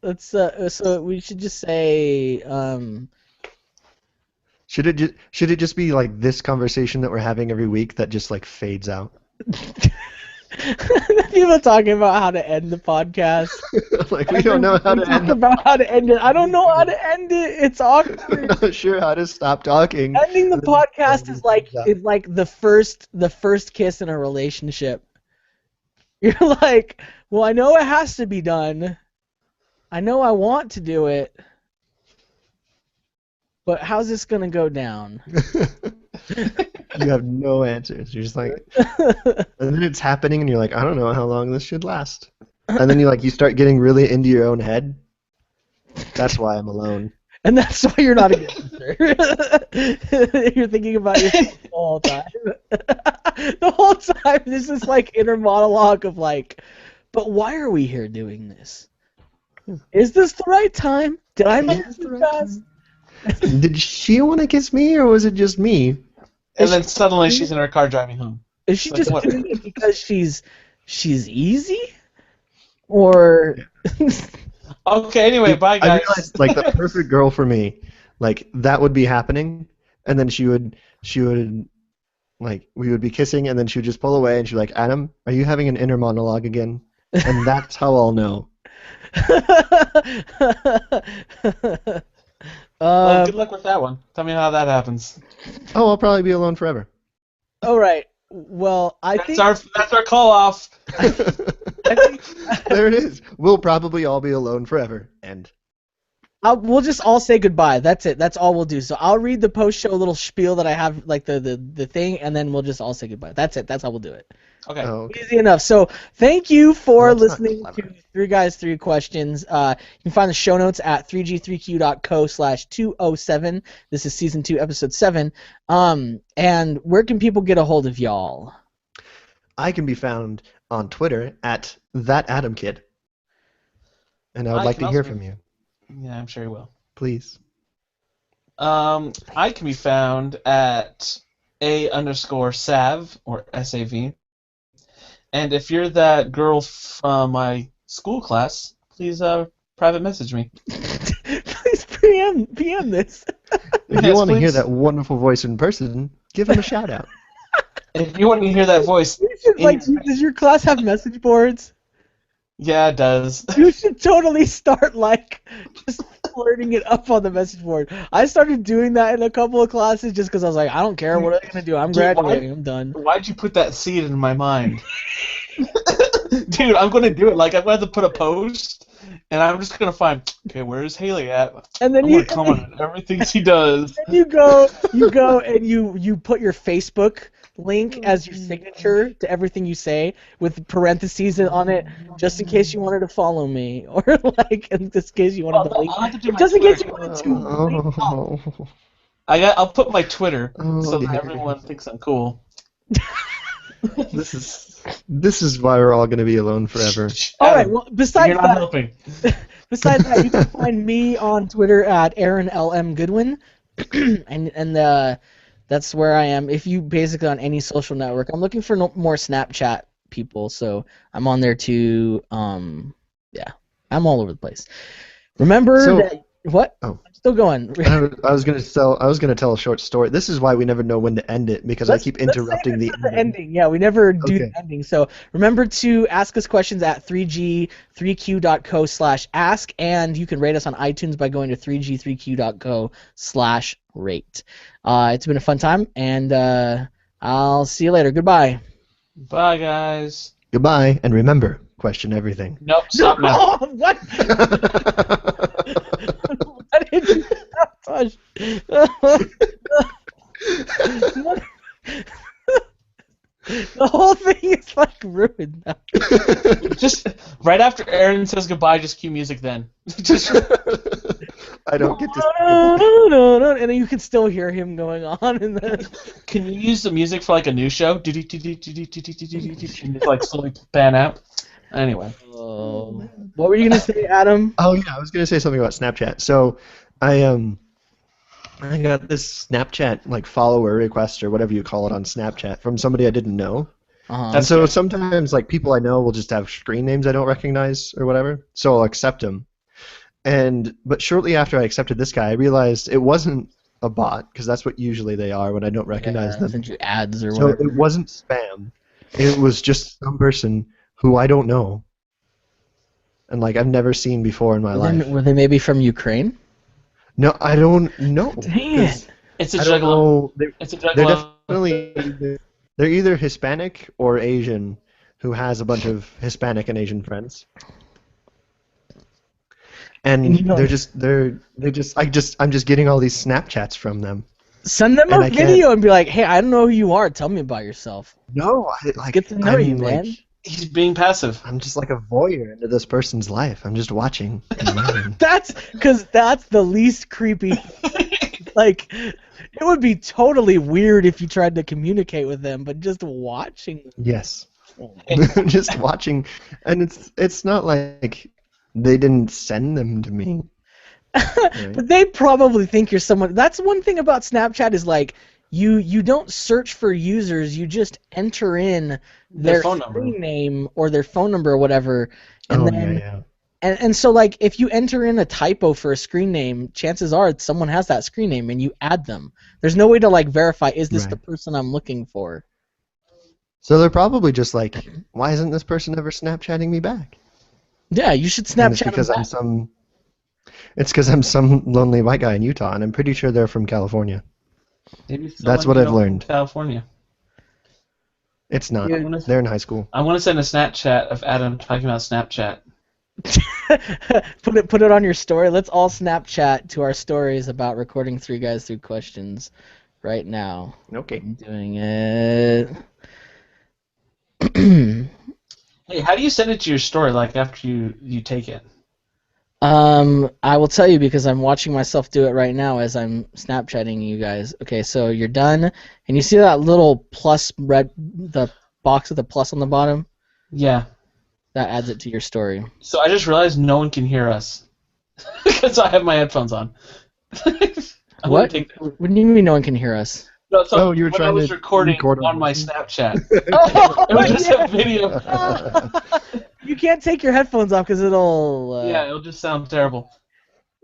Speaker 1: Let's. So we should just say.
Speaker 2: Should it just be like this conversation that we're having every week that just like fades out?
Speaker 1: People talking about how to end the podcast.
Speaker 2: Like we don't know how to end.
Speaker 1: About how to end it. I don't know how to end it. It's awkward.
Speaker 2: I'm not sure how to stop talking.
Speaker 1: Ending the podcast is like the first kiss in a relationship. You're like, well, I know it has to be done. I know I want to do it. But how's this gonna go down?
Speaker 2: You have no answers. You're just like, and then it's happening, and you're like, I don't know how long this should last. And then you start getting really into your own head. That's why I'm alone.
Speaker 1: And that's why you're not a good sister. You're thinking about yourself the whole time. The whole time, this is like inner monologue of like, but why are we here doing this? Is this the right time? Did I make this too fast?
Speaker 2: Did she want to kiss me, or was it just me?
Speaker 3: And then suddenly she's in her car driving home.
Speaker 1: Is she just doing it because she's easy? Or
Speaker 3: okay, anyway, bye guys.
Speaker 2: I realized like the perfect girl for me, like that would be happening, and then she would like we would be kissing, and then she would just pull away, and she'd be like, Adam, are you having an inner monologue again? And that's how I'll know.
Speaker 3: Well, good luck with that one. Tell me how that happens.
Speaker 2: Oh, I'll probably be alone forever.
Speaker 1: All right. Well, that's
Speaker 3: our call off.
Speaker 2: There it is. We'll probably all be alone forever. And
Speaker 1: we'll just all say goodbye. That's it. That's all we'll do. So I'll read the post-show little spiel that I have, like the thing, and then we'll just all say goodbye. That's it. That's how we'll do it.
Speaker 3: Okay.
Speaker 2: Oh, okay.
Speaker 1: Easy enough. So thank you for
Speaker 2: Well,
Speaker 1: listening to Three Guys, Three Questions. You can find the show notes at 3g3q.co/207. This is Season 2, Episode 7. And where can people get a hold of y'all?
Speaker 2: I can be found on Twitter at ThatAdamKid. And I would like to hear from you.
Speaker 3: Yeah, I'm sure you will.
Speaker 2: Please.
Speaker 3: I can be found at A_Sav or SAV. And if you're that girl from my school class, please private message me.
Speaker 1: Please PM this.
Speaker 2: If you want to hear that wonderful voice in person, give him a shout out.
Speaker 3: If you want to hear that voice,
Speaker 1: does your class have message boards?
Speaker 3: Yeah, it does.
Speaker 1: You should totally start just flirting it up on the message board. I started doing that in a couple of classes just because I was like, I don't care. What are they gonna do? I'm graduating. I'm done.
Speaker 3: Why'd you put that seed in my mind? Dude, I'm gonna do it. Like I'm going to put a post, and I'm just gonna find. Okay, where's Haley at?
Speaker 1: And then
Speaker 3: I'm gonna comment on everything she does.
Speaker 1: And you go, and you put your Facebook link as your signature to everything you say with parentheses on it, just in case you wanted to follow me, or in this case you wanted to link. Just in case you wanted to.
Speaker 3: I'll put my Twitter so that everyone thinks I'm cool.
Speaker 2: This is why we're all going to be alone forever.
Speaker 1: All right. Well, besides that,
Speaker 3: helping.
Speaker 1: Besides that, you can find me on Twitter at Aaron LM Goodwin, and that's where I am. If you basically on any social network, I'm looking for more Snapchat people, so I'm on there too. Yeah, I'm all over the place. Remember that What?
Speaker 2: Oh.
Speaker 1: I'm still going.
Speaker 2: I was gonna tell a short story. This is why we never know when to end it because I keep
Speaker 1: Let's save
Speaker 2: interrupting
Speaker 1: it
Speaker 2: the
Speaker 1: for the
Speaker 2: ending.
Speaker 1: ending. Yeah, we never do
Speaker 2: Okay.
Speaker 1: the ending. So remember to ask us questions at 3g3q.co/ask, and you can rate us on iTunes by going to 3g3q.co/rate. It's been a fun time, and I'll see you later. Goodbye.
Speaker 3: Bye, guys.
Speaker 2: Goodbye, and remember, question everything.
Speaker 3: Nope, stop now.
Speaker 1: What? What did you touch? The whole thing is like ruined now.
Speaker 3: Just right after Aaron says goodbye, just cue music then. Just
Speaker 2: I don't get to.
Speaker 1: And then you can still hear him going on, and then
Speaker 3: can you use the music for like a news show? And just like slowly pan out. Anyway.
Speaker 1: What were you gonna say, Adam?
Speaker 2: Oh yeah, I was gonna say something about Snapchat. So, I got this Snapchat like follower request or whatever you call it on Snapchat from somebody I didn't know.
Speaker 1: Uh-huh.
Speaker 2: And so sometimes like people I know will just have screen names I don't recognize or whatever. So I'll accept them. But shortly after I accepted this guy, I realized it wasn't a bot because that's what usually they are when I don't recognize them.
Speaker 1: Send you ads or
Speaker 2: So
Speaker 1: whatever.
Speaker 2: it wasn't spam. It was just some person who I don't know. And like I've never seen before in my life.
Speaker 1: Were they maybe from Ukraine?
Speaker 2: No, I don't know.
Speaker 1: Dang it.
Speaker 3: It's a
Speaker 2: I don't
Speaker 3: juggalo.
Speaker 2: know.
Speaker 3: It's a
Speaker 2: They're
Speaker 3: juggalo.
Speaker 2: definitely they're either Hispanic or Asian who has a bunch of Hispanic and Asian friends. And
Speaker 1: you know-
Speaker 2: I'm just getting all these Snapchats from them.
Speaker 1: Send them
Speaker 2: And
Speaker 1: a
Speaker 2: I can't-
Speaker 1: video and be like, "Hey, I don't know who you are. Tell me about yourself."
Speaker 2: No,
Speaker 1: Get to know you, man.
Speaker 3: He's being passive.
Speaker 2: I'm just like a voyeur into this person's life. I'm just watching and learning.
Speaker 1: That's the least creepy. Like, it would be totally weird if you tried to communicate with them, but just watching them.
Speaker 2: Yes. Just watching, and it's not like they didn't send them to me. Right?
Speaker 1: But they probably think you're someone. That's one thing about Snapchat is like you don't search for users. You just enter in their
Speaker 3: phone number.
Speaker 1: screen name or their phone number or whatever, and then
Speaker 2: yeah.
Speaker 1: and so like if you enter in a typo for a screen name, chances are someone has that screen name and you add them. There's no way to like verify is this the
Speaker 2: Right.
Speaker 1: person I'm looking for.
Speaker 2: So they're probably just like, why isn't this person ever Snapchatting me back?
Speaker 1: Yeah, you should
Speaker 2: And it's
Speaker 1: Snapchat
Speaker 2: because
Speaker 1: them
Speaker 2: I'm
Speaker 1: back.
Speaker 2: some. It's because I'm some lonely white guy in Utah, and I'm pretty sure they're from California.
Speaker 3: Maybe
Speaker 2: That's
Speaker 3: someone
Speaker 2: what
Speaker 3: you
Speaker 2: I've
Speaker 3: know
Speaker 2: learned.
Speaker 3: from California.
Speaker 2: It's not.
Speaker 1: Yeah.
Speaker 2: They're in high school.
Speaker 3: I want to send a Snapchat of Adam talking about Snapchat.
Speaker 1: Put it on your story. Let's all Snapchat to our stories about recording 3 Guys 3 Questions right now.
Speaker 2: Okay.
Speaker 1: I'm doing it.
Speaker 3: Hey, how do you send it to your story? Like after you take it?
Speaker 1: I will tell you because I'm watching myself do it right now as I'm Snapchatting you guys. Okay, so you're done, and you see that little plus the box with the plus on the bottom?
Speaker 3: Yeah.
Speaker 1: That adds it to your story.
Speaker 3: So I just realized no one can hear us because I have my headphones on. I'm gonna
Speaker 1: What?
Speaker 3: take that.
Speaker 1: What do you mean no one can hear us?
Speaker 3: No, so
Speaker 2: Oh, you were
Speaker 3: when I
Speaker 2: trying
Speaker 3: was
Speaker 2: to
Speaker 3: recording
Speaker 2: record
Speaker 3: on
Speaker 2: on
Speaker 3: my
Speaker 2: voices?
Speaker 3: Snapchat.
Speaker 1: Oh,
Speaker 3: It was just
Speaker 1: yeah.
Speaker 3: a video.
Speaker 1: You can't take your headphones off because it'll.
Speaker 3: Yeah, it'll just sound terrible.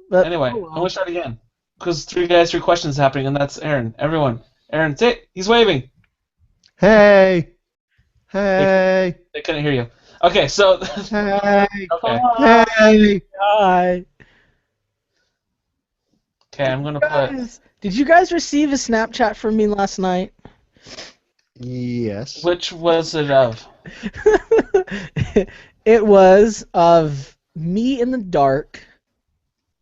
Speaker 1: But,
Speaker 3: Anyway,
Speaker 1: oh, well.
Speaker 3: I'm gonna start again because 3 Guys 3 Questions is happening, and that's Aaron. Everyone, Aaron, say he's waving.
Speaker 2: Hey. Hey.
Speaker 3: They couldn't hear you. Okay, so
Speaker 2: Hey.
Speaker 3: okay,
Speaker 2: Hey.
Speaker 1: Hi.
Speaker 3: I'm gonna put.
Speaker 1: Guys, did you guys receive a Snapchat from me last night?
Speaker 2: Yes.
Speaker 3: Which was it of?
Speaker 1: It was of me in the dark,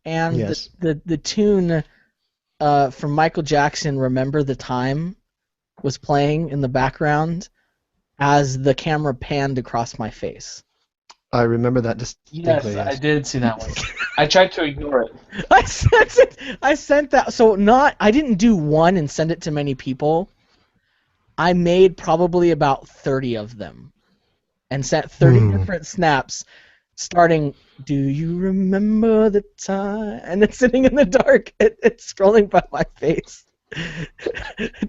Speaker 1: and
Speaker 2: Yes.
Speaker 1: the tune from Michael Jackson, "Remember the Time," was playing in the background as the camera panned across my face.
Speaker 2: I remember that distinctly.
Speaker 3: Yes, I did see that one. I tried to ignore it.
Speaker 1: I sent it. I sent that. So I didn't do one and send it to many people. I made probably about 30 of them, and sent 30 different snaps, starting. Do you remember the time? And it's sitting in the dark. It's scrolling by my face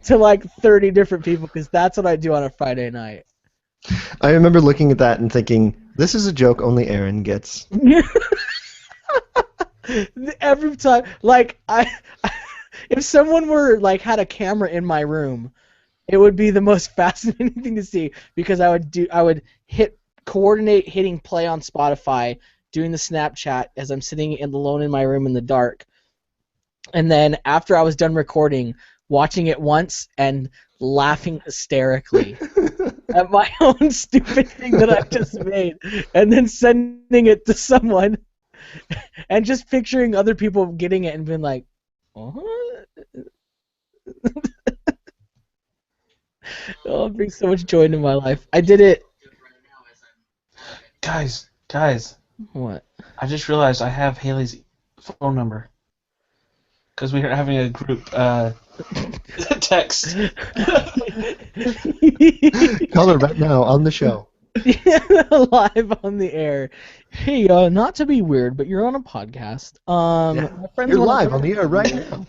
Speaker 1: to like 30 different people because that's what I do on a Friday night.
Speaker 2: I remember looking at that and thinking, this is a joke only Aaron gets.
Speaker 1: Every time, like if someone were like had a camera in my room, it would be the most fascinating thing to see because I would coordinate hitting play on Spotify, doing the Snapchat as I'm sitting alone in my room in the dark, and then after I was done recording, watching it once and laughing hysterically at my own stupid thing that I just made, and then sending it to someone, and just picturing other people getting it and being like, "What?" Oh, it brings so much joy into my life. I did it.
Speaker 3: Guys,
Speaker 1: What?
Speaker 3: I just realized I have Haley's phone number because we are having a group text.
Speaker 2: Call her right now on the show.
Speaker 1: Live on the air. Hey, not to be weird, but you're on a podcast.
Speaker 2: Yeah.
Speaker 1: My friends
Speaker 2: You're
Speaker 1: wanna
Speaker 2: live
Speaker 1: talk
Speaker 2: on the air
Speaker 1: to
Speaker 2: right
Speaker 1: you.
Speaker 2: now.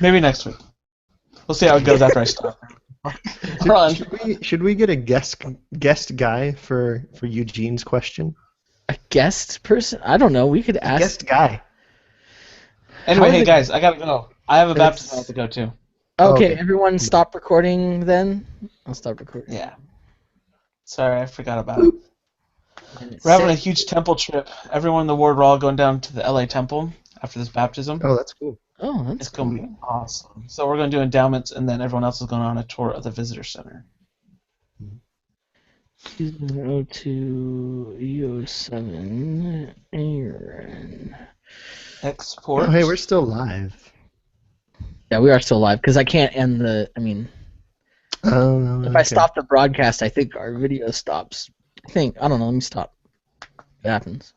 Speaker 3: Maybe next week. We'll see how it goes after I stop. Run.
Speaker 2: Should we get a guest guy for Eugene's question?
Speaker 1: A guest person? I don't know. We could ask.
Speaker 2: Guest guy.
Speaker 3: Anyway,
Speaker 1: How is
Speaker 3: hey
Speaker 1: it-
Speaker 3: guys, I gotta go. I have a baptism I have
Speaker 2: It's-
Speaker 3: to go to.
Speaker 1: Okay,
Speaker 2: Okay.
Speaker 1: everyone, stop recording then. I'll stop recording.
Speaker 3: Yeah. Sorry, I forgot about it. We're having a huge temple trip. Everyone in the ward, we're all going down to the LA temple after this baptism.
Speaker 2: Oh, that's cool.
Speaker 1: Oh, that's
Speaker 3: It's going to be awesome. So we're going to do endowments, and then everyone else is going on a tour of the visitor center.
Speaker 1: 02E07 Aaron.
Speaker 3: Export.
Speaker 2: Oh, hey, we're still live.
Speaker 1: Yeah, we are still live because I can't end the. I mean,
Speaker 2: Oh,
Speaker 1: if I stop the broadcast, I think our video stops. I don't know. Let me stop. It happens.